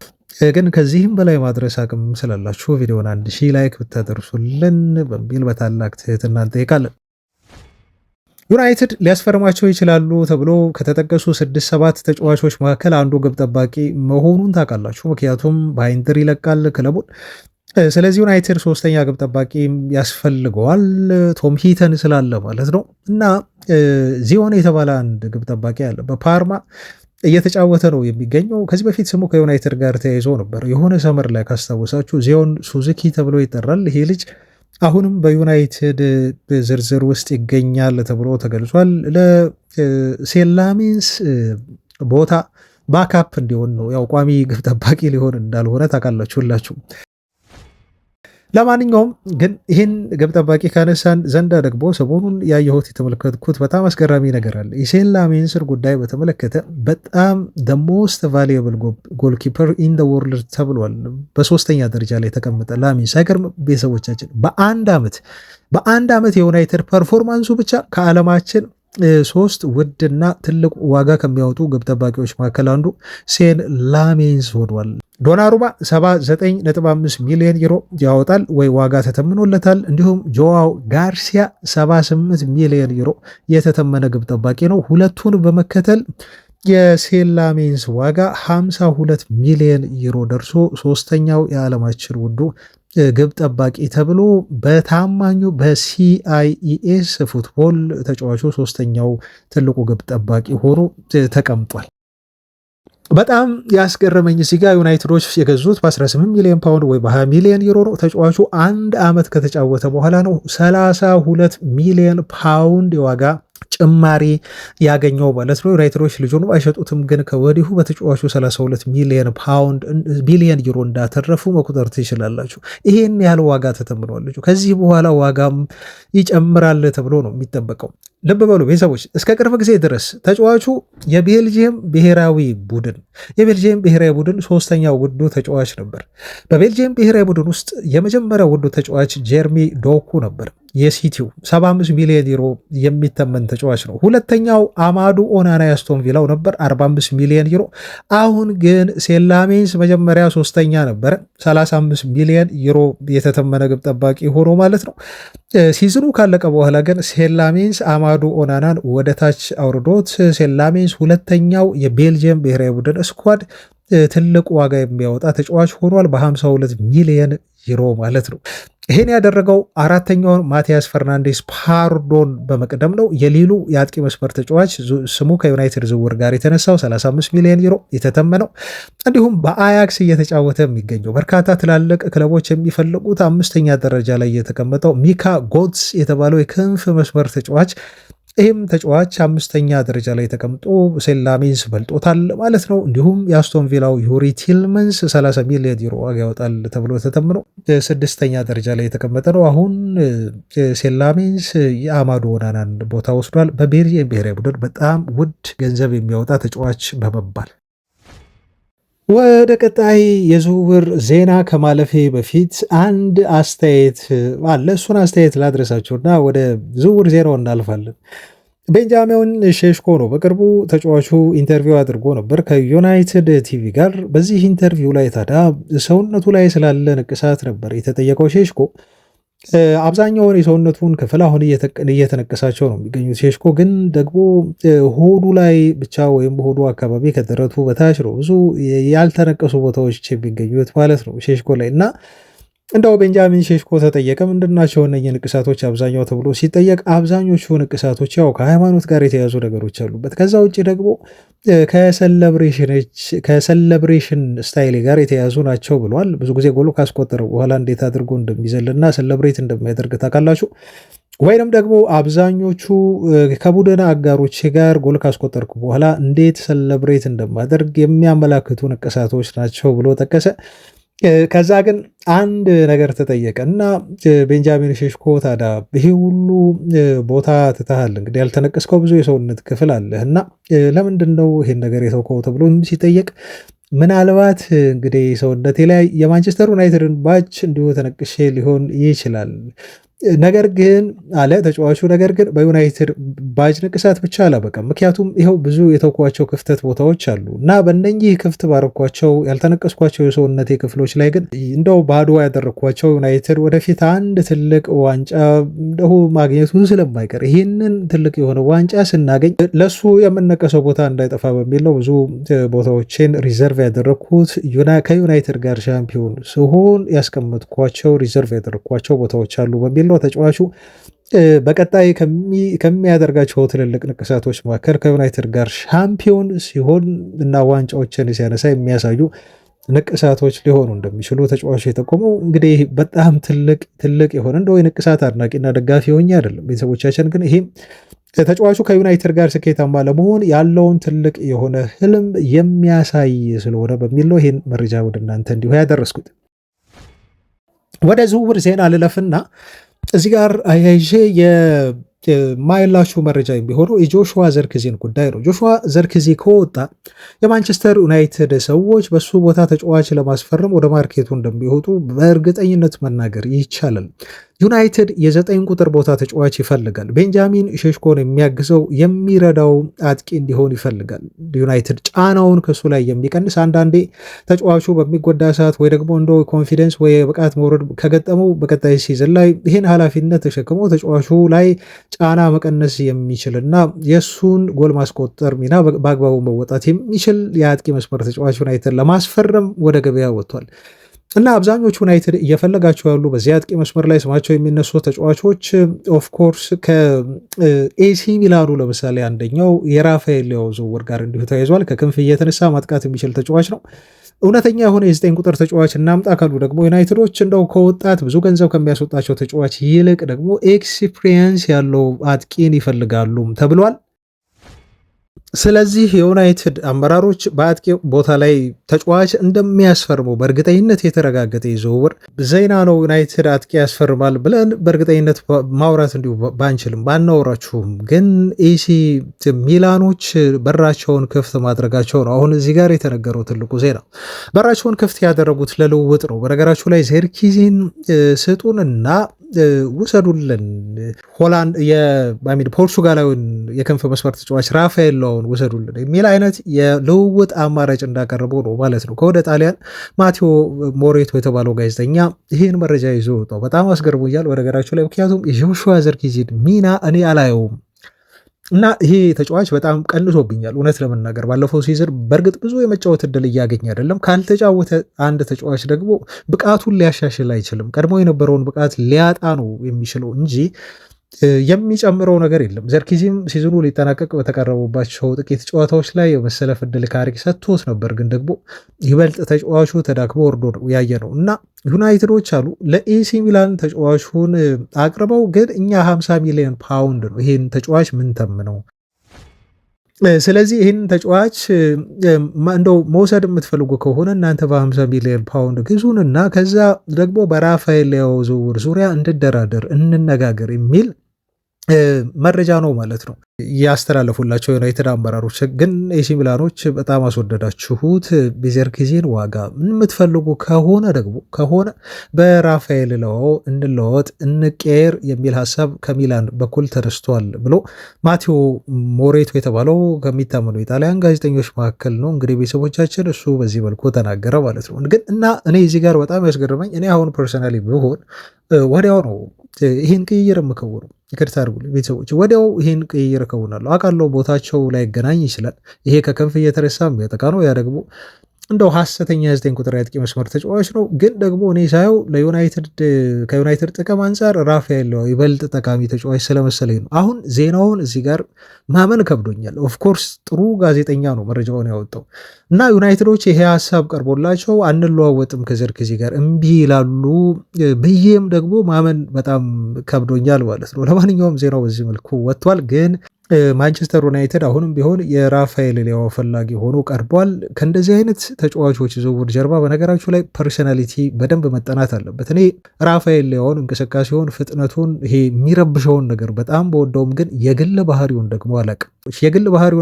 ግን ከዚህም በላይ ማድረስ አቅም ስላላችሁ ቪዲዮን 1000 ላይክ ብታደርሱልን በሚል በታላቅ ትህትና እንጠይቃለን። ዩናይትድ ሊያስፈርማቸው ይችላሉ ተብሎ ከተጠቀሱ 6-7 ተጫዋቾች መካከል አንዱ ግብ ጠባቂ መሆኑን ታውቃላችሁ። ምክንያቱም ባይንደር ይለቃል ክለቡን። ስለዚህ ዩናይትድ ሶስተኛ ግብ ጠባቂ ያስፈልገዋል፣ ቶም ሂተን ስላለ ማለት ነው። እና ዚዮን የተባለ አንድ ግብ ጠባቂ አለ፣ በፓርማ እየተጫወተ ነው የሚገኘው። ከዚህ በፊት ስሙ ከዩናይትድ ጋር ተያይዞ ነበር። የሆነ ሰመር ላይ ካስታወሳችሁ ዚዮን ሱዙኪ ተብሎ ይጠራል። ይሄ ልጅ አሁንም በዩናይትድ ዝርዝር ውስጥ ይገኛል ተብሎ ተገልጿል። ለሴላሚንስ ቦታ ባካፕ እንዲሆን ነው። ያው ቋሚ ግብ ጠባቂ ሊሆን እንዳልሆነ ታውቃላችሁ ሁላችሁ። ለማንኛውም ግን ይህን ግብ ጠባቂ ካነሳን ዘንዳ ደግሞ ሰሞኑን ያየሁት የተመለከትኩት በጣም አስገራሚ ነገር አለ። የሴን ላሜንስን ጉዳይ በተመለከተ በጣም the most valuable goalkeeper in the world ተብሏል። በሶስተኛ ደረጃ ላይ የተቀመጠ ላሜንስ አይገርም ቤተሰቦቻችን። በአንድ ዓመት የዩናይትድ ፐርፎርማንሱ ብቻ ከዓለማችን 3 ውድና ትልቅ ዋጋ ከሚያወጡ ግብ ጠባቂዎች መካከል አንዱ ሴን ላሜንስ ሆኗል። ዶናሩማ 79.5 ሚሊዮን ዩሮ ያወጣል ወይ ዋጋ ተተምኖለታል። እንዲሁም ጆዋው ጋርሲያ 78 ሚሊዮን ዩሮ የተተመነ ግብ ጠባቂ ነው። ሁለቱን በመከተል የሴን ላሜንስ ዋጋ 52 ሚሊዮን ዩሮ ደርሶ ሶስተኛው የዓለማችን ውዱ ግብ ጠባቂ ተብሎ በታማኙ በሲአይኢኤስ ፉትቦል ተጫዋቹ ሶስተኛው ትልቁ ግብ ጠባቂ ሆኖ ተቀምጧል። በጣም ያስገረመኝ እዚህ ጋር ዩናይትዶች የገዙት በ18 ሚሊዮን ፓውንድ ወይ በ20 ሚሊዮን ዩሮ ነው። ተጫዋቹ አንድ ዓመት ከተጫወተ በኋላ ነው 32 ሚሊዮን ፓውንድ የዋጋ ጭማሪ ያገኘው ማለት ነው። ዩናይትዶች ልጁን አይሸጡትም፣ ግን ከወዲሁ በተጫዋቹ 32 ቢሊዮን ዩሮ እንዳተረፉ መቁጠር ትችላላችሁ። ይሄን ያህል ዋጋ ተተምኗል ልጁ። ከዚህ በኋላ ዋጋም ይጨምራል ተብሎ ነው የሚጠበቀው። ልብ በሉ ቤተሰቦች፣ እስከ ቅርብ ጊዜ ድረስ ተጫዋቹ የቤልጂየም ብሔራዊ ቡድን ሶስተኛው ውዱ ተጫዋች ነበር። በቤልጂየም ብሔራዊ ቡድን ውስጥ የመጀመሪያው ውዱ ተጫዋች ጀርሚ ዶኩ ነበር። የሲቲው 75 ሚሊዮን ዩሮ የሚተመን ተጫዋች ነው። ሁለተኛው አማዱ ኦናና ያስቶን ቪላው ነበር 45 ሚሊዮን ዩሮ። አሁን ግን ሴን ላሜንስ መጀመሪያ ሶስተኛ ነበረ 35 ሚሊዮን ዩሮ የተተመነ ግብ ጠባቂ ሆኖ ማለት ነው። ሲዝኑ ካለቀ በኋላ ግን ሴን ላሜንስ አማዱ ኦናናን ወደ ታች አውርዶት ሴን ላሜንስ ሁለተኛው የቤልጅየም ብሔራዊ ቡድን ስኳድ ትልቅ ዋጋ የሚያወጣ ተጫዋች ሆኗል በ52 ሚሊዮን ዩሮ ማለት ነው። ይሄን ያደረገው አራተኛውን ማቲያስ ፈርናንዴስ ፓርዶን በመቅደም ነው። የሊሉ የአጥቂ መስመር ተጫዋች ስሙ ከዩናይትድ ዝውውር ጋር የተነሳው 35 ሚሊዮን ዩሮ የተተመነው፣ እንዲሁም በአያክስ እየተጫወተ የሚገኘው በርካታ ትላልቅ ክለቦች የሚፈልጉት 5ኛ ደረጃ ላይ የተቀመጠው ሚካ ጎትስ የተባለው የክንፍ መስመር ተጫዋች፣ ይህም ተጫዋች 5ኛ ደረጃ ላይ ተቀምጦ ሴን ላሜንስ በልጦታል ማለት ነው። እንዲሁም የአስቶን ቪላው ዩሪ ቲልመንስ 30 ሚሊዮን ዩሮ ዋጋ ያወጣል ተብሎ ተተምኖ 6ኛ ደረጃ ላይ የተቀመጠ ነው። አሁን ሴን ላሜንስ የአማዱ ኦናናን ቦታ ወስዷል። በቤልጂየም ብሔራዊ ቡድን በጣም ውድ ገንዘብ የሚያወጣ ተጫዋች በመባል። ወደ ቀጣይ የዝውውር ዜና ከማለፌ በፊት አንድ አስተያየት አለ። እሱን አስተያየት ላድረሳችሁና ወደ ዝውውር ዜናው እናልፋለን። ቤንጃሚን ሼሽኮ ነው። በቅርቡ ተጫዋቹ ኢንተርቪው አድርጎ ነበር ከዩናይትድ ቲቪ ጋር። በዚህ ኢንተርቪው ላይ ታዲያ ሰውነቱ ላይ ስላለ ንቅሳት ነበር የተጠየቀው ሼሽኮ። አብዛኛውን የሰውነቱን ክፍል አሁን እየተነቀሳቸው ነው የሚገኙት። ሼሽኮ ግን ደግሞ ሆዱ ላይ ብቻ ወይም ሆዱ አካባቢ ከደረቱ በታች ነው ብዙ ያልተነቀሱ ቦታዎች የሚገኙት ማለት ነው ሼሽኮ ላይ እና እንደው ቤንጃሚን ሼሽኮ ተጠየቀ ምንድናቸው እነኚህ ንቅሳቶች አብዛኛው ተብሎ ሲጠየቅ አብዛኞቹ ንቅሳቶች ያው ከሃይማኖት ጋር የተያዙ ነገሮች አሉበት። ከዛ ውጭ ደግሞ ከሰለብሬሽን ስታይል ጋር የተያዙ ናቸው ብሏል። ብዙ ጊዜ ጎሉ ካስቆጠረ በኋላ እንዴት አድርጎ እንደሚዘልና ሰለብሬት እንደሚያደርግ ታውቃላችሁ። ወይንም ደግሞ አብዛኞቹ ከቡድን አጋሮች ጋር ጎል ካስቆጠርኩ በኋላ እንዴት ሰለብሬት እንደማደርግ የሚያመላክቱ ንቅሳቶች ናቸው ብሎ ጠቀሰ። ከዛ ግን አንድ ነገር ተጠየቀ እና ቤንጃሚን ሼሽኮ ታዲያ ይሄ ሁሉ ቦታ ትተሃል እንግዲህ ያልተነቀስከው ብዙ የሰውነት ክፍል አለህ እና ለምንድን ነው ይሄን ነገር የተውከው ተብሎ ሲጠየቅ ምናልባት እንግዲህ ሰውነቴ ላይ የማንቸስተር ዩናይትድን ባች እንዲሁ ተነቅሼ ሊሆን ይችላል ነገር ግን አለ ተጫዋቹ። ነገር ግን በዩናይትድ ባጅ ንቅሳት ብቻ አላበቃም። ምክንያቱም ይኸው ብዙ የተኳቸው ክፍተት ቦታዎች አሉ እና በእነኚህ ክፍት ባረኳቸው ያልተነቀስኳቸው የሰውነቴ ክፍሎች ላይ ግን እንደው ባዶ ያደረኳቸው ዩናይትድ ወደፊት አንድ ትልቅ ዋንጫ እንደሁ ማግኘቱ ስለማይቀር ይህንን ትልቅ የሆነ ዋንጫ ስናገኝ ለሱ የምነቀሰው ቦታ እንዳይጠፋ በሚል ነው ብዙ ቦታዎችን ሪዘርቭ ያደረግኩት። ከዩናይትድ ጋር ሻምፒዮን ሲሆን ያስቀመጥኳቸው ሪዘርቭ ያደረግኳቸው ቦታዎች አሉ በሚል ነው ተጫዋቹ በቀጣይ ከሚያደርጋቸው ትልልቅ ንቅሳቶች መካከል ከዩናይትድ ጋር ሻምፒዮን ሲሆን እና ዋንጫዎችን ሲያነሳ የሚያሳዩ ንቅሳቶች ሊሆኑ እንደሚችሉ ተጫዋቹ የጠቆመው። እንግዲህ በጣም ትልቅ የሆነ እንደው የንቅሳት አድናቂና ደጋፊ ሆኜ አይደለም ቤተሰቦቻችን፣ ግን ይሄ ተጫዋቹ ከዩናይትድ ጋር ስኬታማ ለመሆን ያለውን ትልቅ የሆነ ህልም የሚያሳይ ስለሆነ በሚል ነው ይህን መረጃ ወደ እናንተ እንዲሁ ያደረስኩት። ወደ ዝውውር ዜና ልለፍና እዚህ ጋር አያይዤ የማይላችሁ መረጃ የሚሆነው የጆሹዋ ዘርክዚን ጉዳይ ነው። ጆሹዋ ዘርክዚ ከወጣ የማንቸስተር ዩናይትድ ሰዎች በሱ ቦታ ተጫዋች ለማስፈረም ወደ ማርኬቱ እንደሚወጡ በእርግጠኝነት መናገር ይቻላል። ዩናይትድ የ9 ቁጥር ቦታ ተጫዋች ይፈልጋል። ቤንጃሚን ሼሽኮን የሚያግዘው የሚረዳው አጥቂ እንዲሆን ይፈልጋል። ዩናይትድ ጫናውን ከሱ ላይ የሚቀንስ አንዳንዴ ተጫዋቹ በሚጎዳ ሰዓት ወይ ደግሞ እንደ ኮንፊደንስ ወይ ብቃት መውረድ ከገጠመው በቀጣይ ሲዝን ላይ ይህን ኃላፊነት ተሸክሞ ተጫዋቹ ላይ ጫና መቀነስ የሚችልና የእሱን ጎል ማስቆጠር ሚና በአግባቡ መወጣት የሚችል የአጥቂ መስመር ተጫዋች ዩናይትድ ለማስፈረም ወደ ገበያ ወጥቷል። እና አብዛኞቹ ዩናይትድ እየፈለጋቸው ያሉ በዚህ አጥቂ መስመር ላይ ስማቸው የሚነሱ ተጫዋቾች ኦፍኮርስ ከኤሲ ሚላኑ ለምሳሌ አንደኛው የራፋኤል ሊያው ዝውውር ጋር እንዲሁ ተያይዟል። ከክንፍ እየተነሳ ማጥቃት የሚችል ተጫዋች ነው። እውነተኛ የሆነ የ9 ቁጥር ተጫዋች እናምጣ ካሉ ደግሞ ዩናይትዶች እንደው ከወጣት ብዙ ገንዘብ ከሚያስወጣቸው ተጫዋች ይልቅ ደግሞ ኤክስፒሪየንስ ያለው አጥቂን ይፈልጋሉ ተብሏል። ስለዚህ የዩናይትድ አመራሮች በአጥቂ ቦታ ላይ ተጫዋች እንደሚያስፈርሙ በእርግጠኝነት የተረጋገጠ ዝውውር ዜና ነው። ዩናይትድ አጥቂ ያስፈርማል ብለን በእርግጠኝነት ማውራት እንዲሁ ባንችልም ባናወራችሁም ግን ኤሲ ሚላኖች በራቸውን ክፍት ማድረጋቸው ነው አሁን እዚህ ጋር የተነገረው ትልቁ ዜና። በራቸውን ክፍት ያደረጉት ለልውውጥ ነው። በነገራችሁ ላይ ዘርኪዚን ስጡንና ውሰዱልን ሆላንድ ፖርቹጋላዊን የክንፍ መስመር ተጫዋች ራፋኤል ሊያውን ውሰዱልን የሚል አይነት የልውውጥ አማራጭ እንዳቀረቡ ነው ማለት ነው። ከወደ ጣሊያን ማቴዎ ሞሬቶ የተባለው ጋዜጠኛ ይህን መረጃ ይዞ ወጣው። በጣም አስገርሞኛል በነገራችሁ ላይ ምክንያቱም የጆሹዋ ዘርክዚን ሚና እኔ አላየውም እና ይሄ ተጫዋች በጣም ቀንሶብኛል እውነት ለመናገር ባለፈው ሲዝን በእርግጥ ብዙ የመጫወት እድል እያገኘ አይደለም። ካልተጫወተ አንድ ተጫዋች ደግሞ ብቃቱን ሊያሻሽል አይችልም። ቀድሞ የነበረውን ብቃት ሊያጣ ነው የሚችለው እንጂ የሚጨምረው ነገር የለም። ዘርኪዚም ሲዝኑ ሊጠናቀቅ በተቀረቡባቸው ጥቂት ጨዋታዎች ላይ የመሰለፍ እድል ካሪክ ሰጥቶት ነበር፣ ግን ደግሞ ይበልጥ ተጫዋቹ ተዳክሞ ወርዶ ነው ያየ ነው እና ዩናይትዶች አሉ ለኤሲ ሚላን ተጫዋቹን አቅርበው ግን እኛ 50 ሚሊዮን ፓውንድ ነው ይህን ተጫዋች ምን ተምነው፣ ስለዚህ ይህን ተጫዋች እንደው መውሰድ የምትፈልጉ ከሆነ እናንተ በ50 ሚሊዮን ፓውንድ ግዙን እና ከዛ ደግሞ በራፋኤል ሊያው ዝውውር ዙሪያ እንድደራደር እንነጋገር የሚል መረጃ ነው ማለት ነው ያስተላለፉላቸው ዩናይትድ አመራሮች። ግን ኤሲ ሚላኖች በጣም አስወደዳችሁት፣ ቤዘርኪዜን ዋጋ የምትፈልጉ ከሆነ በራፋኤል ሌአኦ እንለወጥ እንቀየር የሚል ሀሳብ ከሚላን በኩል ተነስቷል ብሎ ማቴዎ ሞሬቶ የተባለው ከሚታመኑ የጣሊያን ጋዜጠኞች መካከል ነው። እንግዲህ ቤተሰቦቻችን እሱ በዚህ መልኩ ተናገረ ማለት ነው። ግን እና እኔ እዚህ ጋር በጣም ያስገርመኝ እኔ አሁን ፐርሰናሊ ቢሆን ወዲያው ነው ይህን ቅይር የምከውነው። ይቅርታ አድርጉልኝ ቤተሰቦች፣ ወዲያው ይህን ቅይር እከውናለሁ። አውቃለሁ ቦታቸው ላይ ገናኝ ይችላል። ይሄ ከክንፍ እየተነሳ የሚያጠቃ ነው። ያ ደግሞ እንደው ሐሰተኛ 9 ቁጥር ያጥቂ መስመር ተጫዋች ነው። ግን ደግሞ እኔ ሳየው ከዩናይትድ ጥቅም አንጻር ራፋኤል ሌአኦ ይበልጥ ጠቃሚ ተጫዋች ስለመሰለኝ ነው። አሁን ዜናውን እዚህ ጋር ማመን ከብዶኛል። ኦፍኮርስ ጥሩ ጋዜጠኛ ነው መረጃውን ያወጣው እና ዩናይትዶች ይሄ ሀሳብ ቀርቦላቸው አንለዋወጥም ከዘርክዚ ጋር እምቢ ይላሉ ብዬም ደግሞ ማመን በጣም ከብዶኛል ማለት ነው። ለማንኛውም ዜናው በዚህ መልኩ ወጥቷል። ግን ማንቸስተር ዩናይትድ አሁንም ቢሆን የራፋኤል ሌአኦ ፈላጊ ሆኖ ቀርቧል። ከእንደዚህ አይነት ተጫዋቾች ዝውውር ጀርባ በነገራችሁ ላይ ፐርሶናሊቲ በደንብ መጠናት አለበት። እኔ ራፋኤል ሌአኦን እንቅስቃሴውን፣ ፍጥነቱን፣ ይሄ የሚረብሸውን ነገር በጣም በወደውም፣ ግን የግል ባህሪውን ደግሞ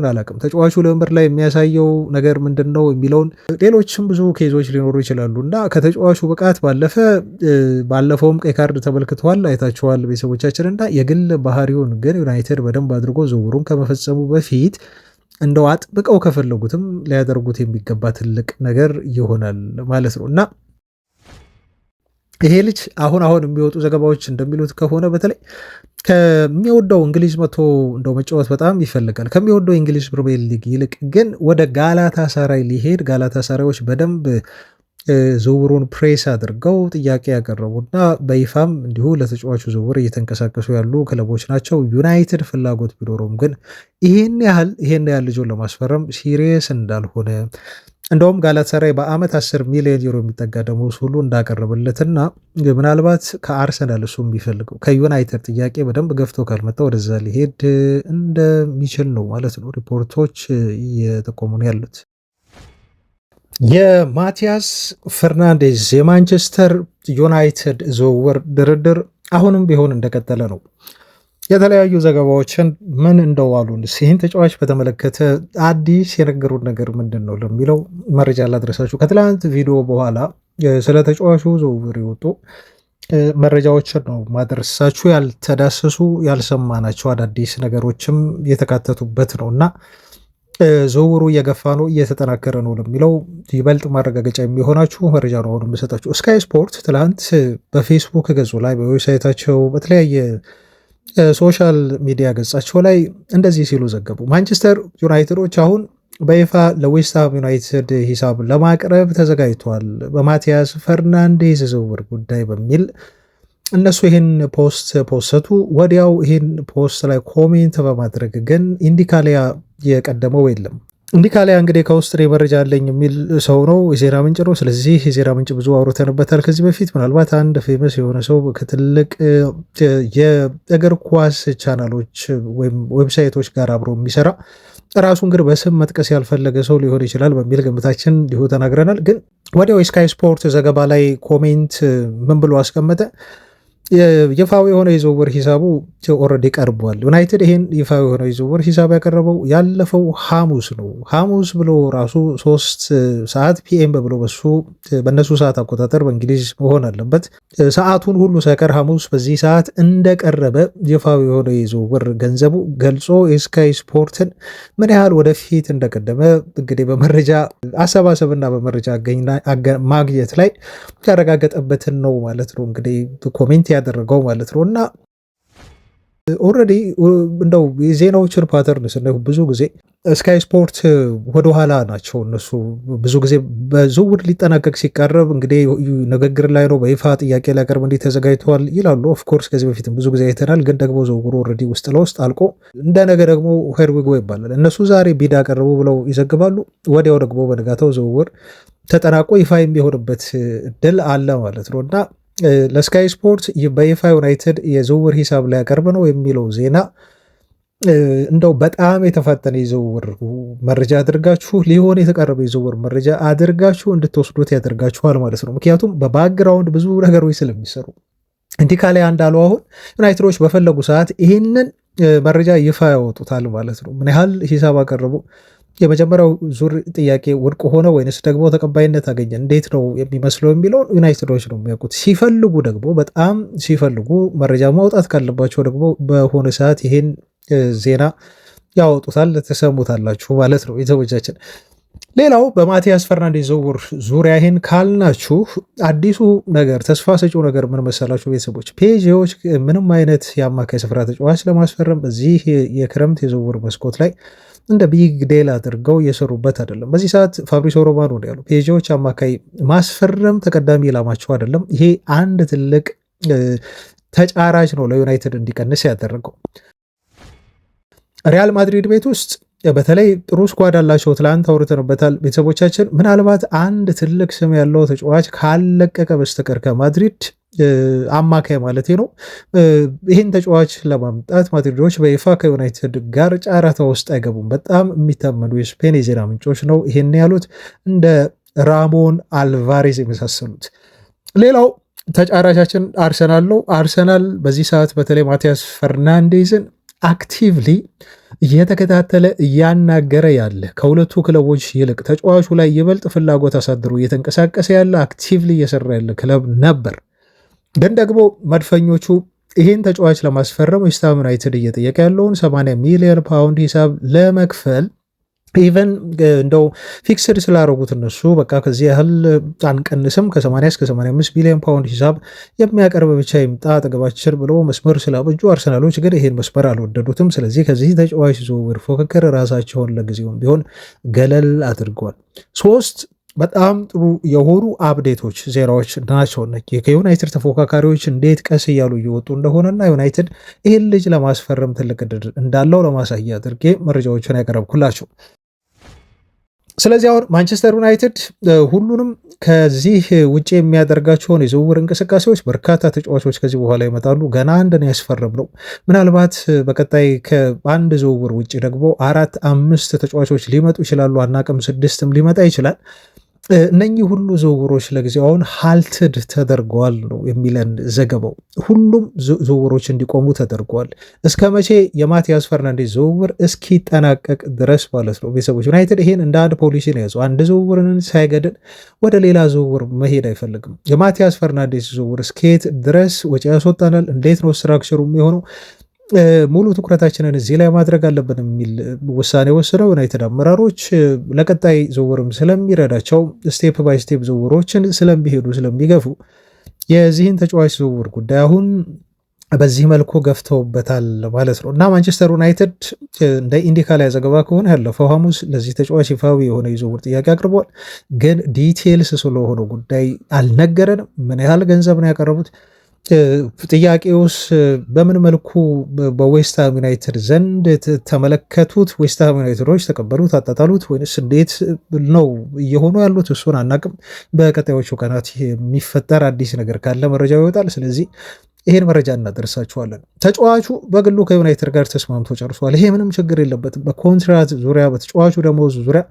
አላቅም። ተጫዋቹ ልምምድ ላይ የሚያሳየው ነገር ምንድን ነው የሚለውን ሌሎችም ብዙ ኬዞች ሊኖሩ ይችላሉ እና ከተጫዋቹ ብቃት ባለፈ ባለፈውም ቀይ ካርድ ተመልክተዋል፣ አይታችኋል ቤተሰቦቻችን። እና የግል ባህሪውን ግን ዩናይትድ በደንብ አድርጎ ዝውውሩን ከመፈጸሙ በፊት እንደው አጥብቀው ከፈለጉትም ሊያደርጉት የሚገባ ትልቅ ነገር ይሆናል ማለት ነው እና ይሄ ልጅ አሁን የሚወጡ ዘገባዎች እንደሚሉት ከሆነ በተለይ ከሚወደው እንግሊዝ መጥቶ እንደው መጫወት በጣም ይፈልጋል። ከሚወደው የእንግሊዝ ፕሪሚየር ሊግ ይልቅ ግን ወደ ጋላታ ሳራይ ሊሄድ፣ ጋላታ ሳራዮች በደንብ ዝውውሩን ፕሬስ አድርገው ጥያቄ ያቀረቡና በይፋም እንዲሁ ለተጫዋቹ ዝውውር እየተንቀሳቀሱ ያሉ ክለቦች ናቸው። ዩናይትድ ፍላጎት ቢኖረውም ግን ይሄን ያህል ልጁን ለማስፈረም ሲሪየስ እንዳልሆነ እንደውም ጋላታሳራይ በአመት 10 ሚሊዮን ዩሮ የሚጠጋ ደሞዝ ሁሉ እንዳቀረበለትና ምናልባት ከአርሰናል እሱ የሚፈልገው ከዩናይትድ ጥያቄ በደንብ ገፍቶ ካልመጣ ወደዛ ሊሄድ እንደሚችል ነው ማለት ነው ሪፖርቶች እየጠቆሙ ነው ያሉት። የማቲያስ ፈርናንዴዝ የማንቸስተር ዩናይትድ ዝውውር ድርድር አሁንም ቢሆን እንደቀጠለ ነው። የተለያዩ ዘገባዎችን ምን እንደዋሉን ይህን ተጫዋች በተመለከተ አዲስ የነገሩን ነገር ምንድን ነው ለሚለው መረጃ ላድረሳችሁ። ከትላንት ቪዲዮ በኋላ ስለ ተጫዋቹ ዝውውር የወጡ መረጃዎችን ነው ማድረሳችሁ። ያልተዳሰሱ ያልሰማናቸው አዳዲስ ነገሮችም የተካተቱበት ነው እና ዝውውሩ እየገፋ ነው እየተጠናከረ ነው ለሚለው ይበልጥ ማረጋገጫ የሚሆናችሁ መረጃ ነው አሁን የምሰጣችሁ። ስካይ ስፖርት ትላንት በፌስቡክ ገጹ ላይ በዌብሳይታቸው በተለያየ ሶሻል ሚዲያ ገጻቸው ላይ እንደዚህ ሲሉ ዘገቡ። ማንቸስተር ዩናይትዶች አሁን በይፋ ለዌስትሃም ዩናይትድ ሂሳብ ለማቅረብ ተዘጋጅቷል በማቲያስ ፈርናንዴዝ ዝውውር ጉዳይ በሚል እነሱ ይህን ፖስቱ። ወዲያው ይህን ፖስት ላይ ኮሜንት በማድረግ ግን ኢንዲካሊያ የቀደመው የለም። ኢንዲካሊያ እንግዲህ ከውስጥ መረጃ አለኝ የሚል ሰው ነው፣ የዜና ምንጭ ነው። ስለዚህ የዜና ምንጭ ብዙ አውርተንበታል ከዚህ በፊት። ምናልባት አንድ ፌመስ የሆነ ሰው ከትልቅ የእግር ኳስ ቻናሎች ወይም ዌብሳይቶች ጋር አብሮ የሚሰራ ራሱን ግን በስም መጥቀስ ያልፈለገ ሰው ሊሆን ይችላል በሚል ግምታችን እንዲሁ ተናግረናል። ግን ወዲያው የስካይ ስፖርት ዘገባ ላይ ኮሜንት ምን ብሎ አስቀመጠ? ይፋዊ የሆነ የዝውውር ሂሳቡ ኦልሬዲ ቀርቧል። ዩናይትድ ይህን ይፋዊ የሆነ የዝውውር ሂሳብ ያቀረበው ያለፈው ሐሙስ ነው። ሐሙስ ብሎ ራሱ 3 ሰዓት ፒኤም ብሎ በእነሱ ሰዓት አቆጣጠር በእንግሊዝ መሆን አለበት። ሰዓቱን ሁሉ ሳይቀር ሐሙስ በዚህ ሰዓት እንደቀረበ ይፋዊ የሆነ የዝውውር ገንዘቡ ገልጾ የስካይ ስፖርትን ምን ያህል ወደፊት እንደቀደመ እንግዲህ በመረጃ አሰባሰብና በመረጃ ማግኘት ላይ ያረጋገጠበትን ነው ማለት ነው እንግዲህ ኮሜንት ያደረገው ማለት ነው። እና ኦልሬዲ እንደው የዜናዎችን ፓተርን ስናየው ብዙ ጊዜ ስካይ ስፖርት ወደኋላ ናቸው እነሱ። ብዙ ጊዜ በዝውውር ሊጠናቀቅ ሲቃረብ እንግዲህ ንግግር ላይ ነው በይፋ ጥያቄ ሊያቀርብ እንዲህ ተዘጋጅተዋል ይላሉ። ኦፍኮርስ ከዚህ በፊትም ብዙ ጊዜ አይተናል። ግን ደግሞ ዝውውሩ ኦልሬዲ ውስጥ ለውስጥ አልቆ እንደ ነገ ደግሞ ሄርዊጎ ይባላል። እነሱ ዛሬ ቢድ አቀረቡ ብለው ይዘግባሉ። ወዲያው ደግሞ በንጋታው ዝውውር ተጠናቆ ይፋ የሚሆንበት እድል አለ ማለት ነው እና ለስካይ ስፖርት በይፋ ዩናይትድ የዝውውር ሂሳብ ላይ ያቀርብ ነው የሚለው ዜና እንደው በጣም የተፋጠነ የዝውውር መረጃ አድርጋችሁ ሊሆን የተቀረበ የዝውውር መረጃ አድርጋችሁ እንድትወስዱት ያደርጋችኋል ማለት ነው። ምክንያቱም በባክግራውንድ ብዙ ነገሮች ስለሚሰሩ እንዲህ ካለ እንዳሉ አሁን ዩናይትዶች በፈለጉ ሰዓት ይህንን መረጃ ይፋ ያወጡታል ማለት ነው። ምን ያህል ሂሳብ አቀረቡ፣ የመጀመሪያው ዙር ጥያቄ ውድቅ ሆነ ወይንስ ደግሞ ተቀባይነት አገኘ፣ እንዴት ነው የሚመስለው የሚለውን ዩናይትዶች ነው የሚያውቁት። ሲፈልጉ ደግሞ በጣም ሲፈልጉ መረጃ ማውጣት ካለባቸው ደግሞ በሆነ ሰዓት ይሄን ዜና ያወጡታል፣ ተሰሙታላችሁ ማለት ነው ቤተሰቦቻችን። ሌላው በማቲያስ ፈርናንዴዝ ዝውውር ዙሪያ ይህን ካልናችሁ አዲሱ ነገር ተስፋ ሰጪው ነገር ምን መሰላችሁ ቤተሰቦች? ፔጂዎች ምንም አይነት የአማካይ ስፍራ ተጫዋች ለማስፈረም በዚህ የክረምት የዝውውር መስኮት ላይ እንደ ቢግ ዴል አድርገው እየሰሩበት አይደለም። በዚህ ሰዓት ፋብሪሶ ሮማኖ ነው ያሉ ፔጂዎች አማካይ ማስፈረም ተቀዳሚ ኢላማቸው አይደለም። ይሄ አንድ ትልቅ ተጫራች ነው ለዩናይትድ እንዲቀንስ ያደረገው። ሪያል ማድሪድ ቤት ውስጥ በተለይ ጥሩ ስኳድ አላቸው። ትላንት አውርተንበታል ቤተሰቦቻችን። ምናልባት አንድ ትልቅ ስም ያለው ተጫዋች ካለቀቀ በስተቀር ከማድሪድ አማካይ ማለት ነው ይህን ተጫዋች ለማምጣት ማድሪዶች በይፋ ከዩናይትድ ጋር ጨረታ ውስጥ አይገቡም። በጣም የሚታመኑ የስፔን የዜና ምንጮች ነው ይህን ያሉት፣ እንደ ራሞን አልቫሬዝ የመሳሰሉት። ሌላው ተጫራቻችን አርሰናል ነው። አርሰናል በዚህ ሰዓት በተለይ ማቲያስ ፈርናንዴዝን አክቲቭሊ እየተከታተለ እያናገረ ያለ ከሁለቱ ክለቦች ይልቅ ተጫዋቹ ላይ ይበልጥ ፍላጎት አሳድሮ እየተንቀሳቀሰ ያለ አክቲቭሊ እየሰራ ያለ ክለብ ነበር። ግን ደግሞ መድፈኞቹ ይህን ተጫዋች ለማስፈረም ዌስትሃም ዩናይትድ እየጠየቀ ያለውን 80 ሚሊዮን ፓውንድ ሂሳብ ለመክፈል ኢቨን እንደው ፊክስድ ስላደረጉት እነሱ በቃ ከዚህ ያህል አንቀንስም ከ80 እስከ 85 ሚሊዮን ፓውንድ ሂሳብ የሚያቀርብ ብቻ ይምጣ አጠገባችን ብሎ መስመር ስላበጁ አርሰናሎች ግን ይሄን መስመር አልወደዱትም። ስለዚህ ከዚህ ተጫዋች ዝውውር ፉክክር ራሳቸውን ለጊዜውም ቢሆን ገለል አድርገዋል። ሶስት በጣም ጥሩ የሆኑ አፕዴቶች ዜናዎች ናቸው። ከዩናይትድ ተፎካካሪዎች እንዴት ቀስ እያሉ እየወጡ እንደሆነና ዩናይትድ ይህን ልጅ ለማስፈረም ትልቅ ዕድል እንዳለው ለማሳያ አድርጌ መረጃዎችን ያቀረብኩላቸው። ስለዚህ አሁን ማንቸስተር ዩናይትድ ሁሉንም ከዚህ ውጭ የሚያደርጋቸውን የዝውውር እንቅስቃሴዎች በርካታ ተጫዋቾች ከዚህ በኋላ ይመጣሉ። ገና አንድን ያስፈረም ነው። ምናልባት በቀጣይ ከአንድ ዝውውር ውጭ ደግሞ 4-5 ተጫዋቾች ሊመጡ ይችላሉ። አናቅም፣ 6ም ሊመጣ ይችላል። እነኚህ ሁሉ ዝውውሮች ለጊዜው አሁን ሃልትድ ተደርገዋል ነው የሚለን ዘገባው። ሁሉም ዝውውሮች እንዲቆሙ ተደርገዋል። እስከ መቼ? የማቲያስ ፈርናንዴዝ ዝውውር እስኪጠናቀቅ ድረስ ማለት ነው። ቤተሰቦች ዩናይትድ ይሄን እንደ አንድ ፖሊሲ ነው ያዘው። አንድ ዝውውርን ሳይገድል ወደ ሌላ ዝውውር መሄድ አይፈልግም። የማቲያስ ፈርናንዴዝ ዝውውር እስከየት ድረስ ወጪ ያስወጣናል፣ እንዴት ነው ስትራክቸሩ የሚሆነው፣ ሙሉ ትኩረታችንን እዚህ ላይ ማድረግ አለብን የሚል ውሳኔ ወስነው ዩናይትድ አመራሮች ለቀጣይ ዝውውርም ስለሚረዳቸው ስቴፕ ባይ ስቴፕ ዝውውሮችን ስለሚሄዱ ስለሚገፉ የዚህን ተጫዋች ዝውውር ጉዳይ አሁን በዚህ መልኩ ገፍተውበታል ማለት ነው። እና ማንቸስተር ዩናይትድ እንደ ኢንዲካ ላይ ዘገባ ከሆነ ያለፈው ሐሙስ ለዚህ ተጫዋች ይፋዊ የሆነ የዝውውር ጥያቄ አቅርቧል። ግን ዲቴልስ ስለሆነ ጉዳይ አልነገረንም። ምን ያህል ገንዘብ ነው ያቀረቡት? ጥያቄውስ በምን መልኩ በዌስትሃም ዩናይትድ ዘንድ ተመለከቱት? ዌስትሃም ዩናይትዶች ተቀበሉት፣ አጣጣሉት ወይንስ እንዴት ነው እየሆኑ ያሉት? እሱን አናቅም። በቀጣዮቹ ቀናት የሚፈጠር አዲስ ነገር ካለ መረጃ ይወጣል። ስለዚህ ይሄን መረጃ እናደርሳችኋለን። ተጫዋቹ በግሉ ከዩናይትድ ጋር ተስማምቶ ጨርሷል። ይሄ ምንም ችግር የለበትም። በኮንትራት ዙሪያ በተጫዋቹ ደሞዝ ዙሪያ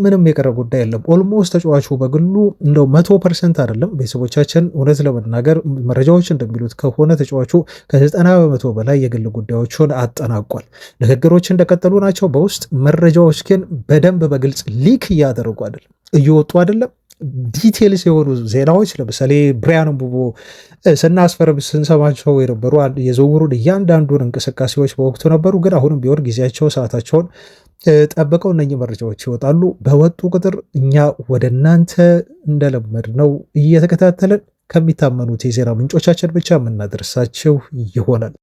ምንም የቀረ ጉዳይ የለም። ኦልሞስት ተጫዋቹ በግሉ እንደው 100% አይደለም ቤተሰቦቻችን፣ እውነት ለመናገር መረጃዎች እንደሚሉት ከሆነ ተጫዋቹ ከ90% በላይ የግል ጉዳዮችን አጠናቋል። ንግግሮች እንደቀጠሉ ናቸው። በውስጥ መረጃዎች ግን በደንብ በግልጽ ሊክ እያደረጉ አይደለም፣ እየወጡ አይደለም። ዲቴልስ የሆኑ ዜናዎች ለምሳሌ ብሪያን ምቡሞ ስናስፈርም ስንሰማቸው የነበሩ የዝውውሩን እያንዳንዱን እንቅስቃሴዎች በወቅቱ ነበሩ። ግን አሁንም ቢሆን ጊዜያቸው ሰዓታቸውን ጠብቀው እነኚህ መረጃዎች ይወጣሉ። በወጡ ቁጥር እኛ ወደ እናንተ እንደለመድ ነው እየተከታተልን ከሚታመኑት የዜና ምንጮቻችን ብቻ የምናደርሳቸው ይሆናል።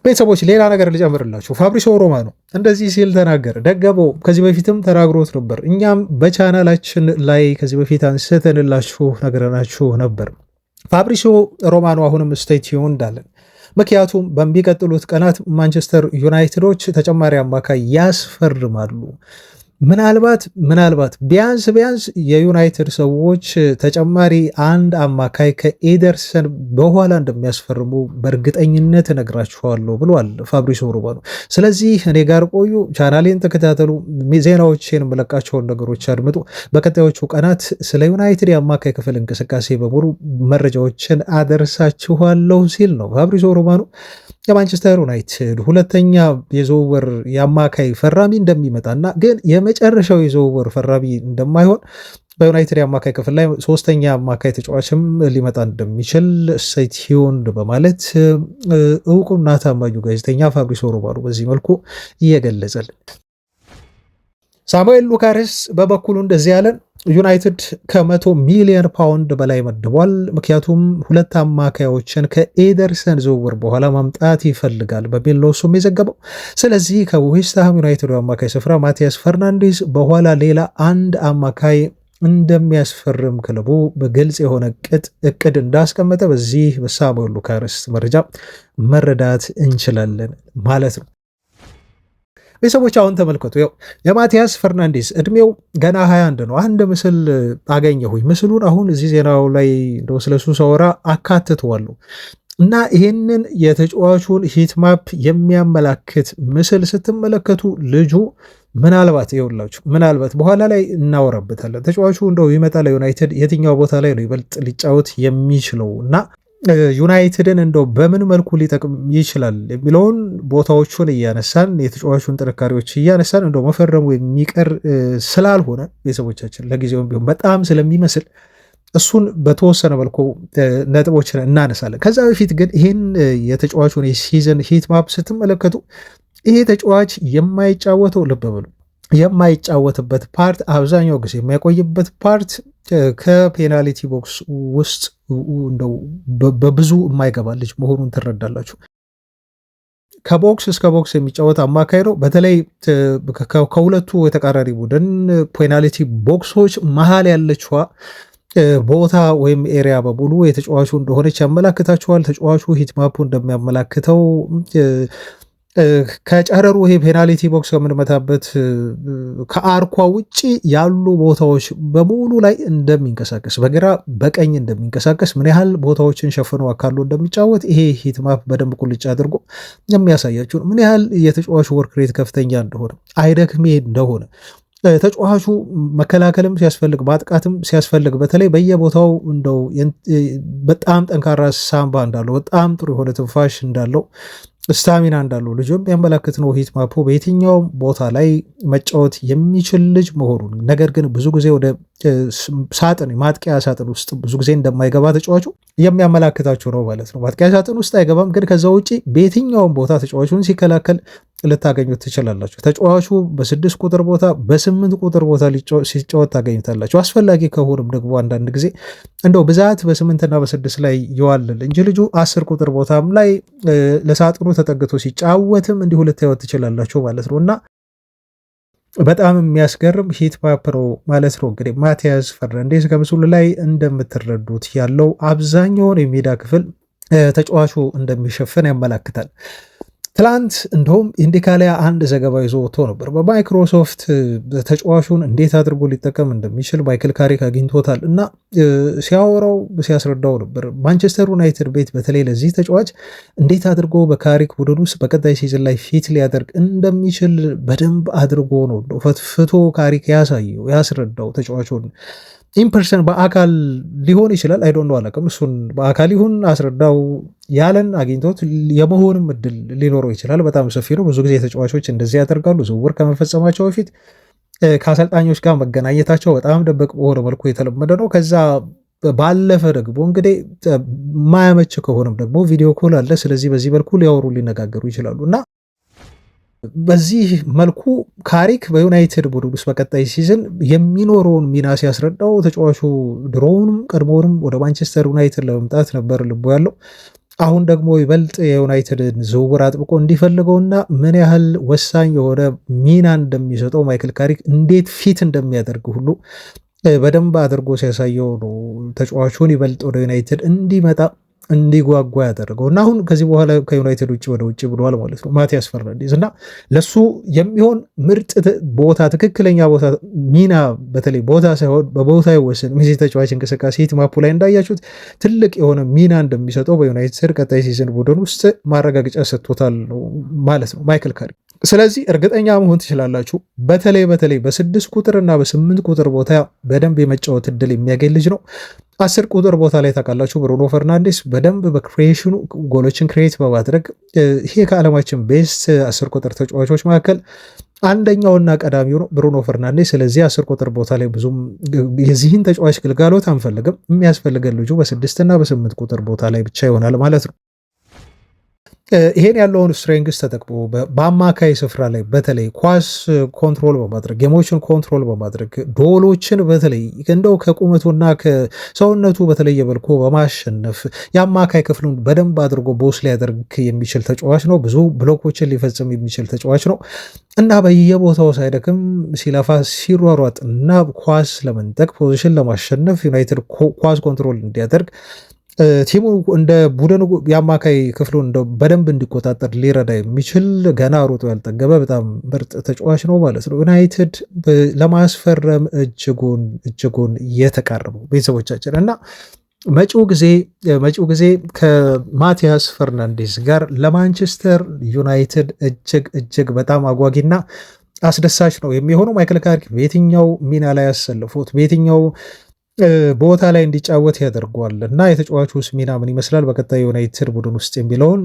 ቤተሰቦች ሌላ ነገር ልጨምርላችሁ። ፋብሪሶ ሮማኖ እንደዚህ ሲል ተናገረ፣ ደገመው። ከዚህ በፊትም ተናግሮት ነበር። እኛም በቻናላችን ላይ ከዚህ በፊት አንስተንላችሁ ነገረናችሁ ነበር። ፋብሪሶ ሮማኖ አሁንም ስቴይ ቲዩንድ አለን። ምክንያቱም በሚቀጥሉት ቀናት ማንቸስተር ዩናይትዶች ተጨማሪ አማካይ ያስፈርማሉ። ምናልባት ቢያንስ የዩናይትድ ሰዎች ተጨማሪ አንድ አማካይ ከኤደርሰን በኋላ እንደሚያስፈርሙ በእርግጠኝነት እነግራችኋለሁ ብሏል ፋብሪዞ ሮማኖ። ስለዚህ እኔ ጋር ቆዩ፣ ቻናሌን ተከታተሉ፣ ዜናዎችን የምለቃቸውን ነገሮች አድምጡ። በቀጣዮቹ ቀናት ስለ ዩናይትድ የአማካይ ክፍል እንቅስቃሴ በሙሉ መረጃዎችን አደርሳችኋለሁ ሲል ነው ፋብሪዞ ሮማኖ የማንቸስተር ዩናይትድ ሁለተኛ የዝውውር የአማካይ ፈራሚ እንደሚመጣና ግን የመጨረሻው የዝውውር ፈራሚ እንደማይሆን በዩናይትድ የአማካይ ክፍል ላይ ሶስተኛ አማካይ ተጫዋችም ሊመጣ እንደሚችል ስቴይ ቲዩንድ በማለት እውቁና ታማኙ ጋዜጠኛ ፋብሪዞ ሮማኖ በዚህ መልኩ እየገለጸልን፣ ሳሙኤል ሉካርስ በበኩሉ እንደዚህ ያለን ዩናይትድ ከ100 ሚሊዮን ፓውንድ በላይ መድቧል። ምክንያቱም ሁለት አማካዮችን ከኤደርሰን ዝውውር በኋላ ማምጣት ይፈልጋል በሚል ነው እሱም የዘገበው። ስለዚህ ከዌስትሃም ዩናይትድ አማካይ ስፍራ ማቲያስ ፈርናንዴዝ በኋላ ሌላ አንድ አማካይ እንደሚያስፈርም ክለቡ በግልጽ የሆነ እቅድ እንዳስቀመጠ በዚህ በሳሙኤል ሉካርስ መረጃ መረዳት እንችላለን ማለት ነው። ቤተሰቦች አሁን ተመልከቱ። የማቲያስ ፈርናንዴዝ እድሜው ገና 21 ነው። አንድ ምስል አገኘሁኝ። ምስሉን አሁን እዚህ ዜናው ላይ እንደው ስለሱ ሳወራ አካትተዋለሁ እና ይህንን የተጫዋቹን ሂትማፕ የሚያመላክት ምስል ስትመለከቱ ልጁ ምናልባት በኋላ ላይ እናወራበታለን። ተጫዋቹ እንደው ይመጣ ለዩናይትድ የትኛው ቦታ ላይ ነው ይበልጥ ሊጫወት የሚችለው እና ዩናይትድን እንደው በምን መልኩ ሊጠቅም ይችላል የሚለውን ቦታዎቹን እያነሳን የተጫዋቹን ጥንካሬዎች እያነሳን እንደው መፈረሙ የሚቀር ስላልሆነ ቤተሰቦቻችን ለጊዜውም ቢሆን በጣም ስለሚመስል እሱን በተወሰነ መልኩ ነጥቦችን እናነሳለን። ከዛ በፊት ግን ይህን የተጫዋቹን የሲዝን ሂት ማፕ ስትመለከቱ ይሄ ተጫዋች የማይጫወተው ልብ በሉ የማይጫወትበት ፓርት አብዛኛው ጊዜ የማይቆይበት ፓርት ከፔናልቲ ቦክስ ውስጥ እንደው በብዙ የማይገባ ልጅ መሆኑን ትረዳላችሁ። ከቦክስ እስከ ቦክስ የሚጫወት አማካይ ነው። በተለይ ከሁለቱ የተቃራኒ ቡድን ፔናልቲ ቦክሶች መሀል ያለችዋ ቦታ ወይም ኤሪያ በሙሉ የተጫዋቹ እንደሆነች ያመላክታችኋል። ተጫዋቹ ሂትማፑ እንደሚያመላክተው ከጨረሩ ይሄ ፔናልቲ ቦክስ ከምንመታበት ከአርኳ ውጪ ያሉ ቦታዎች በሙሉ ላይ እንደሚንቀሳቀስ በግራ በቀኝ እንደሚንቀሳቀስ ምን ያህል ቦታዎችን ሸፍኖ አካሉ እንደሚጫወት ይሄ ሂትማፕ በደንብ ቁልጭ አድርጎ የሚያሳያችሁ ምን ያህል የተጫዋቹ ወርክ ሬት ከፍተኛ እንደሆነ አይደክሜ እንደሆነ ተጫዋቹ መከላከልም ሲያስፈልግ ማጥቃትም ሲያስፈልግ በተለይ በየቦታው እንደው በጣም ጠንካራ ሳምባ እንዳለው በጣም ጥሩ የሆነ ትንፋሽ እንዳለው ስታሚና እንዳለው ልጅ የሚያመላክት ነው። ሂት ማፑ በየትኛውም ቦታ ላይ መጫወት የሚችል ልጅ መሆኑን ነገር ግን ብዙ ጊዜ ወደ ሳጥን ማጥቂያ ሳጥን ውስጥ ብዙ ጊዜ እንደማይገባ ተጫዋቹ የሚያመላክታችሁ ነው ማለት ነው። ማጥቂያ ሳጥን ውስጥ አይገባም፣ ግን ከዛ ውጪ በየትኛውም ቦታ ተጫዋቹን ሲከላከል ልታገኙት ትችላላችሁ። ተጫዋቹ በ6 ቁጥር ቦታ በ8 ቁጥር ቦታ ሲጫወት ታገኙታላችሁ። አስፈላጊ ከሆነም ደግሞ አንዳንድ ጊዜ እንደው ብዛት በ8 እና በ6 ላይ ይዋልል እንጂ ልጁ 10 ቁጥር ቦታም ላይ ለሳጥኑ ተጠግቶ ሲጫወትም እንዲሁ ልታዩት ትችላላችሁ ማለት ነው እና በጣም የሚያስገርም ሂት ማፕ ነው ማለት ነው። እንግዲህ ማቲያስ ፈርናንዴዝ ከምስሉ ላይ እንደምትረዱት ያለው አብዛኛውን የሜዳ ክፍል ተጫዋቹ እንደሚሸፍን ያመላክታል። ትላንት እንደውም ኢንዲካሊያ አንድ ዘገባ ይዞ ወጥቶ ነበር። በማይክሮሶፍት ተጫዋቹን እንዴት አድርጎ ሊጠቀም እንደሚችል ማይክል ካሪክ አግኝቶታል እና ሲያወራው ሲያስረዳው ነበር። ማንቸስተር ዩናይትድ ቤት በተለይ ለዚህ ተጫዋች እንዴት አድርጎ በካሪክ ቡድን ውስጥ በቀጣይ ሲዝን ላይ ፊት ሊያደርግ እንደሚችል በደንብ አድርጎ ነው ፈትፍቶ ካሪክ ያሳየው ያስረዳው ተጫዋቹን ኢምፐርሰን በአካል ሊሆን ይችላል አይዶንዶ አላውቅም። እሱን በአካል ይሁን አስረዳው ያለን አግኝቶት የመሆንም እድል ሊኖረው ይችላል። በጣም ሰፊ ነው። ብዙ ጊዜ ተጫዋቾች እንደዚህ ያደርጋሉ። ዝውውር ከመፈጸማቸው በፊት ከአሰልጣኞች ጋር መገናኘታቸው በጣም ደበቅ በሆነ መልኩ የተለመደ ነው። ከዛ ባለፈ ደግሞ እንግዲህ ማያመች ከሆነም ደግሞ ቪዲዮ ኮል አለ። ስለዚህ በዚህ መልኩ ሊያወሩ ሊነጋገሩ ይችላሉ እና በዚህ መልኩ ካሪክ በዩናይትድ ቡድን ውስጥ በቀጣይ ሲዝን የሚኖረውን ሚና ሲያስረዳው ተጫዋቹ ድሮውንም ቀድሞውንም ወደ ማንቸስተር ዩናይትድ ለመምጣት ነበር ልቦ ያለው። አሁን ደግሞ ይበልጥ የዩናይትድን ዝውውር አጥብቆ እንዲፈልገውና ምን ያህል ወሳኝ የሆነ ሚና እንደሚሰጠው ማይክል ካሪክ እንዴት ፊት እንደሚያደርግ ሁሉ በደንብ አድርጎ ሲያሳየው ነው ተጫዋቹን ይበልጥ ወደ ዩናይትድ እንዲመጣ እንዲጓጓ ያደረገው እና አሁን ከዚህ በኋላ ከዩናይትድ ውጭ ወደ ውጭ ብሏል ማለት ነው ማቲያስ ፈርናንዴዝ እና ለሱ የሚሆን ምርጥ ቦታ ትክክለኛ ቦታ ሚና በተለይ ቦታ ሳይሆን በቦታ ይወሰን ሚዜ ተጫዋች እንቅስቃሴ ሂትማፑ ላይ እንዳያችሁት ትልቅ የሆነ ሚና እንደሚሰጠው በዩናይትድ ቀጣይ ሲዝን ቡድን ውስጥ ማረጋገጫ ሰጥቶታል ማለት ነው ማይክል ካሪክ። ስለዚህ እርግጠኛ መሆን ትችላላችሁ በተለይ በ6 ቁጥር እና በ8 ቁጥር ቦታ በደንብ የመጫወት እድል የሚያገኝ ልጅ ነው። 10 ቁጥር ቦታ ላይ ታውቃላችሁ ብሩኖ ፈርናንዴስ በደንብ በክሪኤሽኑ ጎሎችን ክሬት በማድረግ ይሄ ከዓለማችን ቤስት 10 ቁጥር ተጫዋቾች መካከል አንደኛውና ቀዳሚው ነው ብሩኖ ፈርናንዴስ። ስለዚህ 10 ቁጥር ቦታ ላይ ብዙም የዚህን ተጫዋች ግልጋሎት አንፈልግም። የሚያስፈልገን ልጁ በ6 እና በ8 ቁጥር ቦታ ላይ ብቻ ይሆናል ማለት ነው። ይሄን ያለውን ስትሬንግስ ተጠቅሞ በአማካይ ስፍራ ላይ በተለይ ኳስ ኮንትሮል በማድረግ ጌሞችን ኮንትሮል በማድረግ ዶሎችን በተለይ እንደው ከቁመቱና ከሰውነቱ በተለየ መልኩ በማሸነፍ የአማካይ ክፍሉን በደንብ አድርጎ ቦስ ሊያደርግ የሚችል ተጫዋች ነው። ብዙ ብሎኮችን ሊፈጽም የሚችል ተጫዋች ነው እና በየቦታው ሳይደክም ሲለፋ ሲሯሯጥ እና ኳስ ለመንጠቅ ፖዚሽን ለማሸነፍ ዩናይትድ ኳስ ኮንትሮል እንዲያደርግ ቲሙ እንደ ቡድን የአማካይ ክፍሉን በደንብ እንዲቆጣጠር ሊረዳ የሚችል ገና ሮጦ ያልጠገበ በጣም ምርጥ ተጫዋች ነው ማለት ነው። ዩናይትድ ለማስፈረም እጅጉን እየተቃረቡ ቤተሰቦቻችን እና መጪው ጊዜ ከማቲያስ ፈርናንዴዝ ጋር ለማንቸስተር ዩናይትድ እጅግ በጣም አጓጊና አስደሳች ነው የሚሆነው። ማይክል ካሪክ በየትኛው ሚና ላይ ያሰልፉት በየትኛው ቦታ ላይ እንዲጫወት ያደርገዋል እና የተጫዋቹስ ሚና ምን ይመስላል በቀጣይ ዩናይትድ ቡድን ውስጥ የሚለውን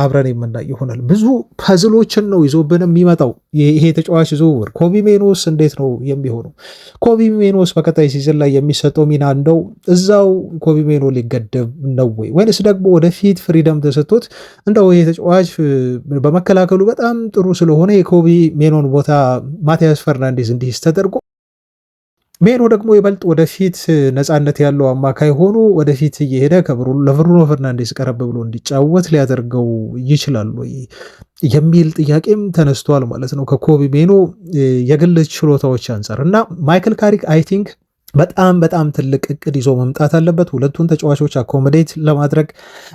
አብረን የምናይ ይሆናል። ብዙ ፐዝሎችን ነው ይዞብን የሚመጣው ይሄ ተጫዋች ዝውውር። ኮቢ ሜኖስ እንዴት ነው የሚሆነው? ኮቢ ሜኖስ በቀጣይ ሲዝን ላይ የሚሰጠው ሚና እንደው እዛው ኮቢ ሜኖ ሊገደብ ነው ወይ ወይንስ ደግሞ ወደፊት ፍሪደም ተሰጥቶት እንደው ይሄ ተጫዋች በመከላከሉ በጣም ጥሩ ስለሆነ የኮቢ ሜኖን ቦታ ማቲያስ ፈርናንዴዝ እንዲይዝ ተደርጎ ሜኖ ደግሞ ይበልጥ ወደፊት ነፃነት ያለው አማካይ ሆኖ ወደፊት እየሄደ ለብሩኖ ፈርናንዴስ ቀረብ ብሎ እንዲጫወት ሊያደርገው ይችላል ወይ የሚል ጥያቄም ተነስቷል ማለት ነው ከኮቢ ሜኖ የግል ችሎታዎች አንጻር እና ማይክል ካሪክ አይ ቲንክ በጣም ትልቅ እቅድ ይዞ መምጣት አለበት ሁለቱን ተጫዋቾች አኮሞዴት ለማድረግ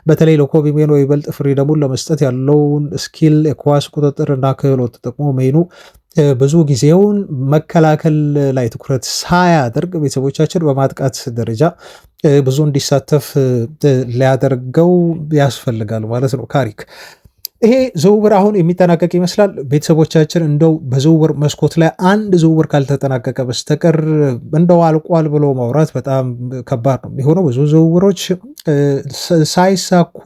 በተለይ ለኮቢ ሜኖ ይበልጥ ፍሪደሙን ለመስጠት ያለውን ስኪል የኳስ ቁጥጥር እና ክህሎት ተጠቅሞ ሜኖ ብዙ ጊዜውን መከላከል ላይ ትኩረት ሳያደርግ ቤተሰቦቻችን በማጥቃት ደረጃ ብዙ እንዲሳተፍ ሊያደርገው ያስፈልጋል ማለት ነው ካሪክ። ይሄ ዝውውር አሁን የሚጠናቀቅ ይመስላል ቤተሰቦቻችን። እንደው በዝውውር መስኮት ላይ አንድ ዝውውር ካልተጠናቀቀ በስተቀር እንደው አልቋል ብሎ ማውራት በጣም ከባድ ነው የሚሆነው። ብዙ ዝውውሮች ሳይሳኩ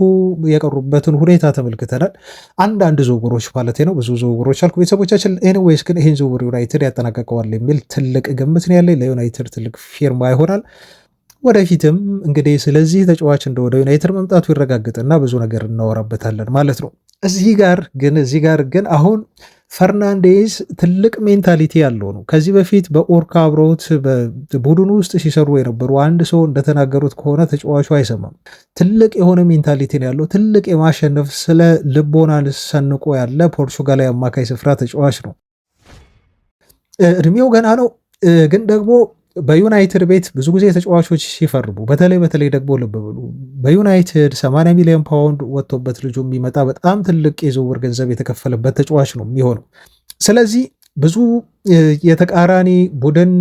የቀሩበትን ሁኔታ ተመልክተናል። አንዳንድ ዝውውሮች ማለት ነው፣ ብዙ ዝውውሮች አልኩ ቤተሰቦቻችን። ኤኒዌይስ ግን ይህን ዝውውር ዩናይትድ ያጠናቀቀዋል የሚል ትልቅ ግምት ነው ያለኝ። ለዩናይትድ ትልቅ ፊርማ ይሆናል። ወደፊትም እንግዲህ ስለዚህ ተጫዋች ወደ ዩናይትድ መምጣቱ ይረጋግጥና ብዙ ነገር እናወራበታለን ማለት ነው። እዚህ ጋር ግን አሁን ፈርናንዴዝ ትልቅ ሜንታሊቲ ያለው ነው። ከዚህ በፊት በኦርካ አብረውት በቡድኑ ውስጥ ሲሰሩ የነበሩ አንድ ሰው እንደተናገሩት ከሆነ ተጫዋቹ አይሰማም። ትልቅ የሆነ ሜንታሊቲ ያለው ትልቅ የማሸነፍ ስለ ልቦናን ሰንቆ ያለ ፖርቹጋላዊ አማካይ ስፍራ ተጫዋች ነው። እድሜው ገና ነው ግን ደግሞ በዩናይትድ ቤት ብዙ ጊዜ ተጫዋቾች ሲፈርሙ በተለይ ደግሞ ልብ ብሉ በዩናይትድ 80 ሚሊዮን ፓውንድ ወጥቶበት ልጁ የሚመጣ በጣም ትልቅ የዝውውር ገንዘብ የተከፈለበት ተጫዋች ነው የሚሆነው። ስለዚህ ብዙ የተቃራኒ ቡድን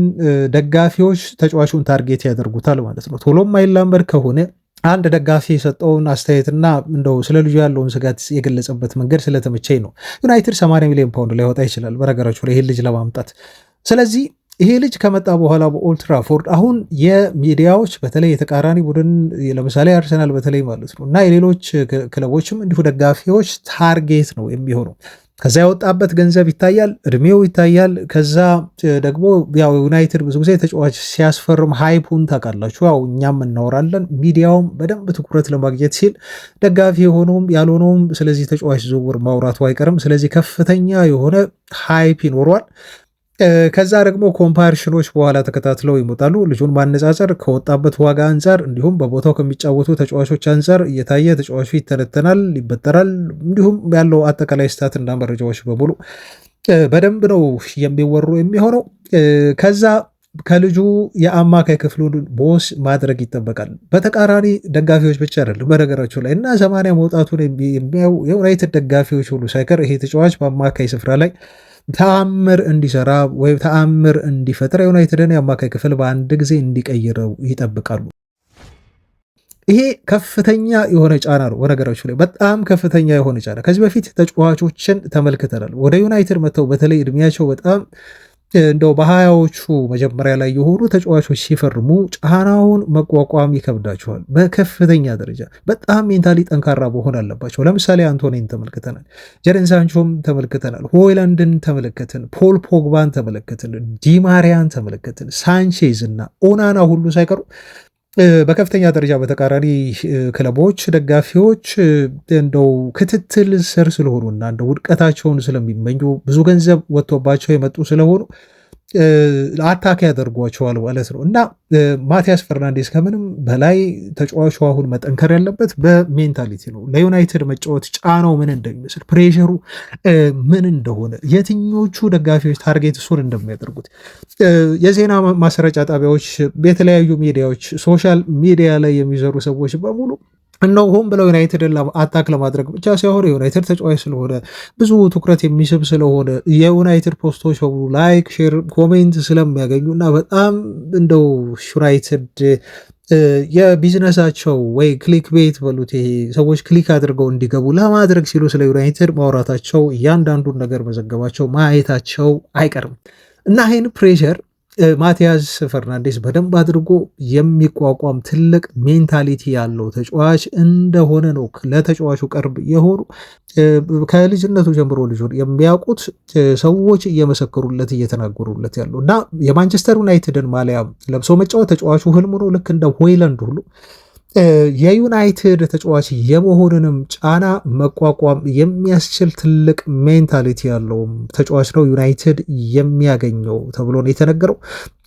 ደጋፊዎች ተጫዋቹን ታርጌት ያደርጉታል ማለት ነው። ቶሎም ማይላመድ ከሆነ አንድ ደጋፊ የሰጠውን አስተያየትና እንደው ስለ ልጁ ያለውን ስጋት የገለጸበት መንገድ ስለተመቸኝ ነው። ዩናይትድ 80 ሚሊዮን ፓውንድ ሊያወጣ ይችላል በነገራችሁ ላይ ይህን ልጅ ለማምጣት። ስለዚህ ይሄ ልጅ ከመጣ በኋላ በኦልትራፎርድ አሁን የሚዲያዎች በተለይ የተቃራኒ ቡድን ለምሳሌ አርሰናል በተለይ ማለት ነው እና የሌሎች ክለቦችም እንዲሁ ደጋፊዎች ታርጌት ነው የሚሆነው። ከዛ ያወጣበት ገንዘብ ይታያል፣ እድሜው ይታያል። ከዛ ደግሞ ያው ዩናይትድ ብዙ ጊዜ ተጫዋች ሲያስፈርም ሃይፑን ታውቃላችሁ፣ ያው እኛም እናወራለን። ሚዲያውም በደንብ ትኩረት ለማግኘት ሲል ደጋፊ የሆነውም ያልሆነውም ስለዚህ ተጫዋች ዝውውር ማውራቱ አይቀርም። ስለዚህ ከፍተኛ የሆነ ሃይፕ ይኖረዋል። ከዛ ደግሞ ኮምፓሪሽኖች በኋላ ተከታትለው ይመጣሉ። ልጁን ማነጻጸር ከወጣበት ዋጋ አንጻር እንዲሁም በቦታው ከሚጫወቱ ተጫዋቾች አንጻር እየታየ ተጫዋቹ ይተነተናል፣ ይበጠራል። እንዲሁም ያለው አጠቃላይ ስታትና መረጃዎች በሙሉ በደንብ ነው የሚወሩ የሚሆነው። ከዛ ከልጁ የአማካይ ክፍሉን ቦስ ማድረግ ይጠበቃል። በተቃራኒ ደጋፊዎች ብቻ አይደለም በነገራቸው ላይ እና 80 መውጣቱን የሚያዩ የዩናይትድ ደጋፊዎች ሁሉ ሳይቀር ይሄ ተጫዋች በአማካይ ስፍራ ላይ ተአምር እንዲሰራ ወይም ተአምር እንዲፈጥር የዩናይትድን የአማካይ ክፍል በአንድ ጊዜ እንዲቀይረው ይጠብቃሉ። ይሄ ከፍተኛ የሆነ ጫና ነው። በነገራችሁ ላይ በጣም ከፍተኛ የሆነ ጫና ከዚህ በፊት ተጫዋቾችን ተመልክተናል። ወደ ዩናይትድ መጥተው በተለይ እድሜያቸው በጣም እንደው በሀያዎቹ መጀመሪያ ላይ የሆኑ ተጫዋቾች ሲፈርሙ ጫናውን መቋቋም ይከብዳቸዋል። በከፍተኛ ደረጃ በጣም ሜንታሊ ጠንካራ መሆን አለባቸው። ለምሳሌ አንቶኒን ተመልክተናል፣ ጀረን ሳንቾም ተመልክተናል፣ ሆይላንድን ተመለከትን፣ ፖል ፖግባን ተመለከትን፣ ዲማሪያን ተመለከትን፣ ሳንቼዝ እና ኦናና ሁሉ ሳይቀሩ በከፍተኛ ደረጃ በተቃራኒ ክለቦች ደጋፊዎች እንደው ክትትል ስር ስለሆኑና እንደ ውድቀታቸውን ስለሚመኙ ብዙ ገንዘብ ወጥቶባቸው የመጡ ስለሆኑ አታክ ያደርጓቸዋል ማለት ነው። እና ማቲያስ ፈርናንዴስ ከምንም በላይ ተጫዋቹ አሁን መጠንከር ያለበት በሜንታሊቲ ነው። ለዩናይትድ መጫወት ጫናው ምን እንደሚመስል፣ ፕሬሸሩ ምን እንደሆነ፣ የትኞቹ ደጋፊዎች ታርጌት እሱን እንደሚያደርጉት የዜና ማሰረጫ ጣቢያዎች፣ የተለያዩ ሚዲያዎች፣ ሶሻል ሚዲያ ላይ የሚሰሩ ሰዎች በሙሉ እነው ሆን ብለው ዩናይትድን አታክ ለማድረግ ብቻ ሳይሆን የዩናይትድ ተጫዋች ስለሆነ ብዙ ትኩረት የሚስብ ስለሆነ የዩናይትድ ፖስቶች በሙሉ ላይክ፣ ሼር፣ ኮሜንት ስለሚያገኙ እና በጣም እንደው ዩናይትድ የቢዝነሳቸው ወይ ክሊክ ቤት በሉት ይሄ ሰዎች ክሊክ አድርገው እንዲገቡ ለማድረግ ሲሉ ስለ ዩናይትድ ማውራታቸው እያንዳንዱን ነገር መዘገባቸው ማየታቸው አይቀርም እና ይህን ፕሬሸር ማቲያስ ፈርናንዴስ በደንብ አድርጎ የሚቋቋም ትልቅ ሜንታሊቲ ያለው ተጫዋች እንደሆነ ነው ለተጫዋቹ ቅርብ የሆኑ ከልጅነቱ ጀምሮ ልጁን የሚያውቁት ሰዎች እየመሰከሩለት እየተናገሩለት ያሉ እና የማንቸስተር ዩናይትድን ማሊያ ለብሶ መጫወት ተጫዋቹ ህልሙ ነው። ልክ እንደ ሆይላንድ ሁሉ የዩናይትድ ተጫዋች የመሆንንም ጫና መቋቋም የሚያስችል ትልቅ ሜንታሊቲ ያለው ተጫዋች ነው ዩናይትድ የሚያገኘው ተብሎ ነው የተነገረው።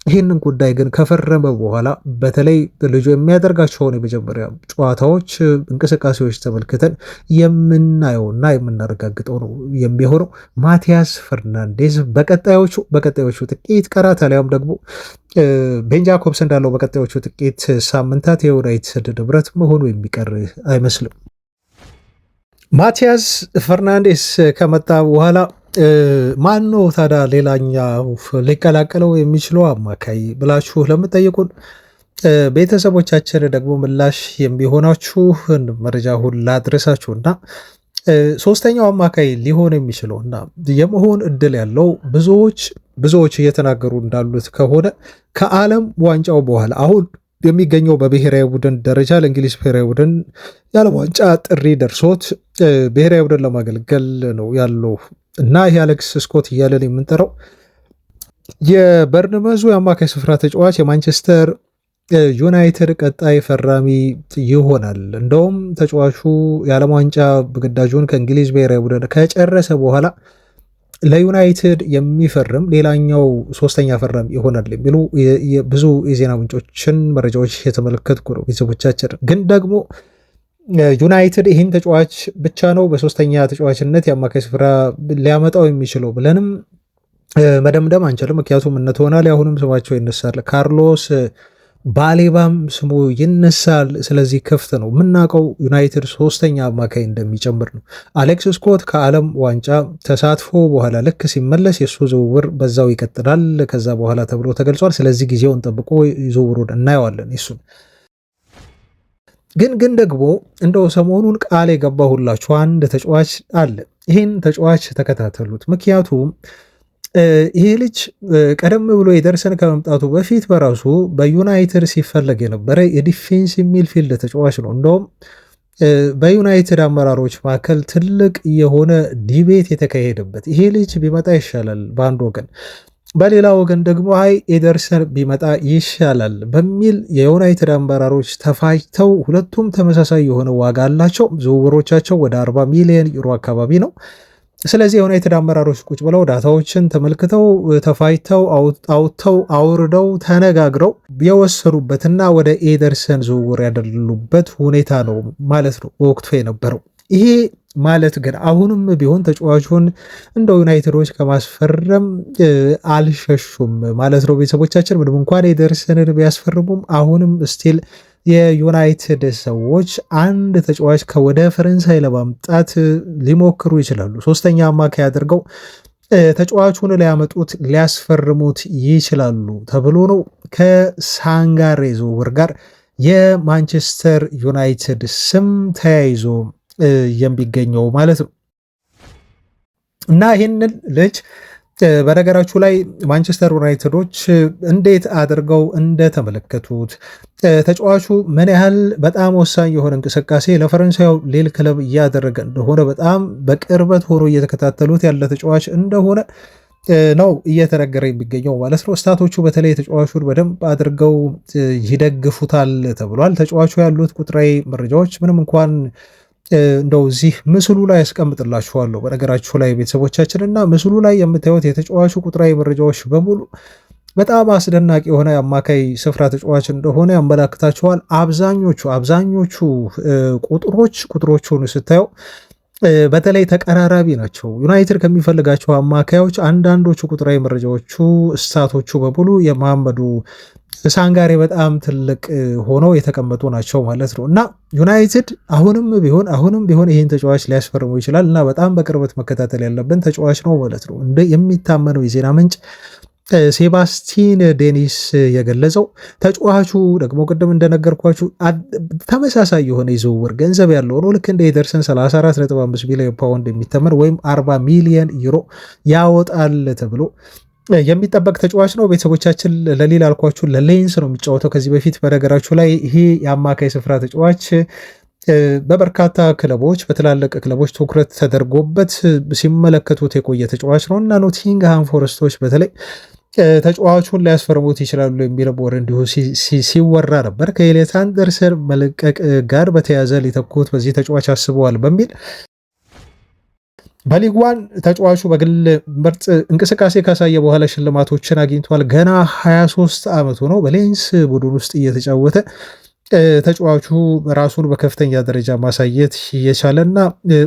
ይህንን ጉዳይ ግን ከፈረመ በኋላ በተለይ ልጁ የሚያደርጋቸውን የመጀመሪያ ጨዋታዎች እንቅስቃሴዎች ተመልክተን የምናየውና የምናረጋግጠው ነው የሚሆነው። ማቲያስ ፈርናንዴዝ በቀጣዮቹ ጥቂት ቀናት አሊያም ደግሞ ቤን ጃኮብስ እንዳለው በቀጣዮቹ ጥቂት ሳምንታት የዩናይትድ ንብረት መሆኑ የሚቀር አይመስልም። ማቲያስ ፈርናንዴስ ከመጣ በኋላ ማን ነው ታዲያ ሌላኛው ሊቀላቀለው የሚችለው አማካይ ብላችሁ ለምትጠይቁን ቤተሰቦቻችን ደግሞ ምላሽ የሚሆናችሁ መረጃ ሁላ አድረሳችሁና ሶስተኛው አማካይ ሊሆን የሚችለውና የመሆን እድል ያለው ብዙዎች እየተናገሩ እንዳሉት ከሆነ ከዓለም ዋንጫው በኋላ አሁን የሚገኘው በብሔራዊ ቡድን ደረጃ ለእንግሊዝ ብሔራዊ ቡድን የዓለም ዋንጫ ጥሪ ደርሶት ብሔራዊ ቡድን ለማገልገል ነው ያለው እና ይህ አሌክስ ስኮት እያለን የምንጠራው የበርንመዙ የአማካይ ስፍራ ተጫዋች የማንቸስተር ዩናይትድ ቀጣይ ፈራሚ ይሆናል። እንደውም ተጫዋቹ የዓለም ዋንጫ ግዳጁን ከእንግሊዝ ብሔራዊ ቡድን ከጨረሰ በኋላ ለዩናይትድ የሚፈርም ሌላኛው ሶስተኛ ፈራሚ ይሆናል የሚሉ ብዙ የዜና ምንጮችን መረጃዎች የተመለከትኩ ነው። ቤተሰቦቻችን ግን ደግሞ ዩናይትድ ይህን ተጫዋች ብቻ ነው በሶስተኛ ተጫዋችነት የአማካይ ስፍራ ሊያመጣው የሚችለው ብለንም መደምደም አንችልም። ምክንያቱም እነ ቶናሊ አሁንም ስማቸው ይነሳል፣ ካርሎስ ባሌባም ስሙ ይነሳል። ስለዚህ ክፍት ነው። የምናውቀው ዩናይትድ ሶስተኛ አማካይ እንደሚጨምር ነው። አሌክስ ስኮት ከዓለም ዋንጫ ተሳትፎ በኋላ ልክ ሲመለስ የእሱ ዝውውር በዛው ይቀጥላል ከዛ በኋላ ተብሎ ተገልጿል። ስለዚህ ጊዜውን ጠብቆ ዝውውሩን እናየዋለን። እሱን ግን ደግሞ እንደው ሰሞኑን ቃል የገባሁላችሁ አንድ ተጫዋች አለ። ይህን ተጫዋች ተከታተሉት። ምክንያቱም ይሄ ልጅ ቀደም ብሎ ኤደርሰን ከመምጣቱ በፊት በራሱ በዩናይትድ ሲፈለግ የነበረ የዲፌንሲቭ ሚድፊልድ ተጫዋች ነው። እንደውም በዩናይትድ አመራሮች መካከል ትልቅ የሆነ ዲቤት የተካሄደበት ይሄ ልጅ ቢመጣ ይሻላል በአንድ ወገን፣ በሌላ ወገን ደግሞ አይ ኤደርሰን ቢመጣ ይሻላል በሚል የዩናይትድ አመራሮች ተፋጅተው ሁለቱም ተመሳሳይ የሆነ ዋጋ አላቸው። ዝውውሮቻቸው ወደ 40 ሚሊዮን ዩሮ አካባቢ ነው። ስለዚህ የዩናይትድ አመራሮች ቁጭ ብለው ዳታዎችን ተመልክተው ተፋይተው አውጥተው አውርደው ተነጋግረው የወሰኑበትና ወደ ኤደርሰን ዝውውር ያደሉበት ሁኔታ ነው ማለት ነው በወቅቱ የነበረው። ይሄ ማለት ግን አሁንም ቢሆን ተጫዋቹን እንደ ዩናይትዶች ከማስፈረም አልሸሹም ማለት ነው። ቤተሰቦቻችን ምንም እንኳን ኤደርሰንን ቢያስፈርሙም አሁንም ስቲል የዩናይትድ ሰዎች አንድ ተጫዋች ከወደ ፈረንሳይ ለማምጣት ሊሞክሩ ይችላሉ። ሶስተኛ አማካይ አድርገው ተጫዋቹን ሊያመጡት ሊያስፈርሙት ይችላሉ ተብሎ ነው ከሳንጋሬ ዝውውር ጋር የማንቸስተር ዩናይትድ ስም ተያይዞ የሚገኘው ማለት ነው። እና ይህንን ልጅ በነገራችሁ ላይ ማንቸስተር ዩናይትዶች እንዴት አድርገው እንደተመለከቱት ተጫዋቹ ምን ያህል በጣም ወሳኝ የሆነ እንቅስቃሴ ለፈረንሳዩ ሊል ክለብ እያደረገ እንደሆነ በጣም በቅርበት ሆኖ እየተከታተሉት ያለ ተጫዋች እንደሆነ ነው እየተነገረ የሚገኘው ማለት ነው። ስታቶቹ በተለይ ተጫዋቹን በደንብ አድርገው ይደግፉታል ተብሏል። ተጫዋቹ ያሉት ቁጥራዊ መረጃዎች ምንም እንኳን እንደው እዚህ ምስሉ ላይ ያስቀምጥላችኋለሁ በነገራችሁ ላይ ቤተሰቦቻችን እና ምስሉ ላይ የምታዩት የተጫዋቹ ቁጥራዊ መረጃዎች በሙሉ በጣም አስደናቂ የሆነ አማካይ ስፍራ ተጫዋች እንደሆነ ያመላክታችኋል። አብዛኞቹ ቁጥሮቹን ስታየው በተለይ ተቀራራቢ ናቸው። ዩናይትድ ከሚፈልጋቸው አማካዮች አንዳንዶቹ ቁጥራዊ መረጃዎቹ ስታቶቹ በሙሉ የመሐመዱ ሳንጋሬ በጣም ትልቅ ሆነው የተቀመጡ ናቸው ማለት ነው እና ዩናይትድ አሁንም ቢሆን ይህን ተጫዋች ሊያስፈርሙ ይችላል እና በጣም በቅርበት መከታተል ያለብን ተጫዋች ነው ማለት ነው። እንደ የሚታመነው የዜና ምንጭ ሴባስቲን ዴኒስ የገለጸው ተጫዋቹ ደግሞ ቅድም እንደነገርኳችሁ ተመሳሳይ የሆነ የዝውውር ገንዘብ ያለው ነው። ልክ እንደ ኤደርሰን 34.5 ሚሊዮን ፓውንድ የሚተመን ወይም 40 ሚሊዮን ዩሮ ያወጣል ተብሎ የሚጠበቅ ተጫዋች ነው። ቤተሰቦቻችን ለሊል አልኳችሁ ለሌንስ ነው የሚጫወተው ከዚህ በፊት በነገራችሁ ላይ ይሄ የአማካይ ስፍራ ተጫዋች በበርካታ ክለቦች በትላልቅ ክለቦች ትኩረት ተደርጎበት ሲመለከቱት የቆየ ተጫዋች ነው እና ኖቲንግሃም ፎረስቶች በተለይ ተጫዋቹን ሊያስፈርሙት ይችላሉ የሚል ወሬ እንዲሁ ሲወራ ነበር። ከኤሊዮት አንደርሰን መልቀቅ ጋር በተያያዘ ሊተኩት በዚህ ተጫዋች አስበዋል በሚል በሊግ ዋን ተጫዋቹ በግል ምርጥ እንቅስቃሴ ካሳየ በኋላ ሽልማቶችን አግኝቷል። ገና 23 ዓመቱ ነው። በሌንስ ቡድን ውስጥ እየተጫወተ ተጫዋቹ ራሱን በከፍተኛ ደረጃ ማሳየት የቻለና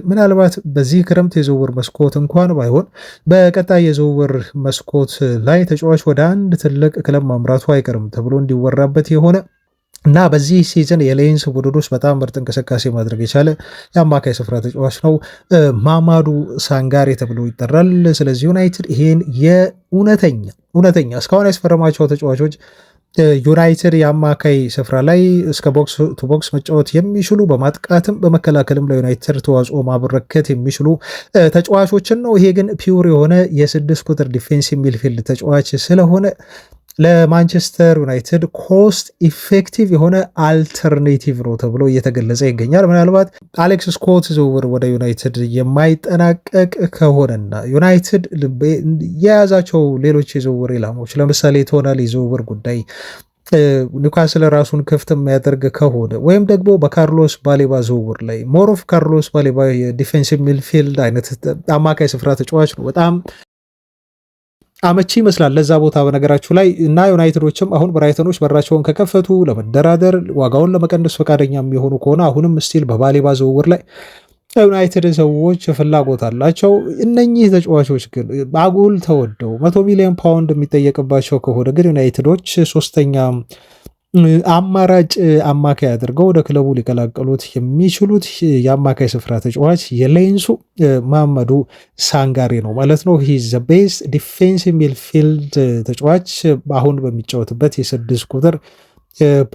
ምናልባት በዚህ ክረምት የዝውውር መስኮት እንኳን ባይሆን በቀጣይ የዝውውር መስኮት ላይ ተጫዋች ወደ አንድ ትልቅ ክለብ ማምራቱ አይቀርም ተብሎ እንዲወራበት የሆነ እና በዚህ ሲዝን የሌንስ ቡድን ውስጥ በጣም ምርጥ እንቅስቃሴ ማድረግ የቻለ የአማካይ ስፍራ ተጫዋች ነው። ማማዱ ሳንጋሬ ተብሎ ይጠራል። ስለዚህ ዩናይትድ ይሄን የእውነተኛ እስካሁን ያስፈረማቸው ተጫዋቾች ዩናይትድ የአማካይ ስፍራ ላይ እስከ ቦክስ ቱ ቦክስ መጫወት የሚችሉ በማጥቃትም በመከላከልም ለዩናይትድ ተዋጽኦ ማበረከት የሚችሉ ተጫዋቾችን ነው። ይሄ ግን ፒውር የሆነ የ6 ቁጥር ዲፌንሲቭ ሚድፊልድ ተጫዋች ስለሆነ ለማንቸስተር ዩናይትድ ኮስት ኢፌክቲቭ የሆነ አልተርኔቲቭ ነው ተብሎ እየተገለጸ ይገኛል። ምናልባት አሌክስ ስኮት ዝውውር ወደ ዩናይትድ የማይጠናቀቅ ከሆነና ዩናይትድ የያዛቸው ሌሎች የዝውውር ኢላማዎች ለምሳሌ ቶናሊ ዝውውር ጉዳይ ኒውካስል ራሱን ክፍት የሚያደርግ ከሆነ ወይም ደግሞ በካርሎስ ባሌባ ዝውውር ላይ ሞሮፍ ካርሎስ ባሌባ የዲፌንሲቭ ሚድፊልድ አይነት አማካይ ስፍራ ተጫዋች ነው በጣም አመቺ ይመስላል ለዛ ቦታ በነገራችሁ ላይ እና ዩናይትዶችም አሁን ብራይተኖች በራቸውን ከከፈቱ ለመደራደር ዋጋውን ለመቀነስ ፈቃደኛ የሚሆኑ ከሆነ አሁንም ስቲል በባሌባ ዝውውር ላይ ዩናይትድ ሰዎች ፍላጎት አላቸው። እነኚህ ተጫዋቾች ግን አጉል ተወደው 100 ሚሊዮን ፓውንድ የሚጠየቅባቸው ከሆነ ግን ዩናይትዶች ሶስተኛ አማራጭ አማካይ አድርገው ወደ ክለቡ ሊቀላቀሉት የሚችሉት የአማካይ ስፍራ ተጫዋች የሌንሱ መሐመዱ ሳንጋሬ ነው ማለት ነው። ሂዝ ዘ ቤስት ዲፌንሲቭ ሚድፊልድ ተጫዋች አሁን በሚጫወትበት የ6 ቁጥር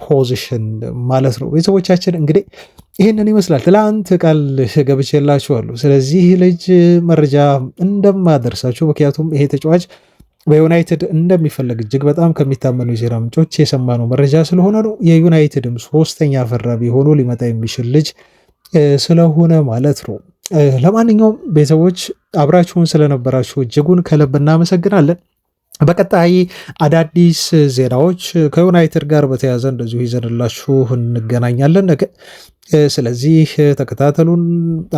ፖዚሽን ማለት ነው። ቤተሰቦቻችን እንግዲህ ይህንን ይመስላል። ትላንት ቃል ገብቼላችኋለሁ ስለዚህ ልጅ መረጃ እንደማደርሳችሁ ምክንያቱም ይሄ ተጫዋች በዩናይትድ እንደሚፈለግ እጅግ በጣም ከሚታመኑ የዜና ምንጮች የሰማነው መረጃ ስለሆነ ነው። የዩናይትድም ሶስተኛ ፈራሚ ሆኖ ሊመጣ የሚችል ልጅ ስለሆነ ማለት ነው። ለማንኛውም ቤተሰቦች አብራችሁን ስለነበራችሁ እጅጉን ከልብ እናመሰግናለን። በቀጣይ አዳዲስ ዜናዎች ከዩናይትድ ጋር በተያያዘ እንደዚሁ ይዘንላችሁ እንገናኛለን ነገ። ስለዚህ ተከታተሉን፣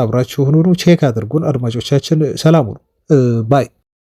አብራችሁን ሁኑ፣ ቼክ አድርጉን። አድማጮቻችን ሰላም ሁኑ ባይ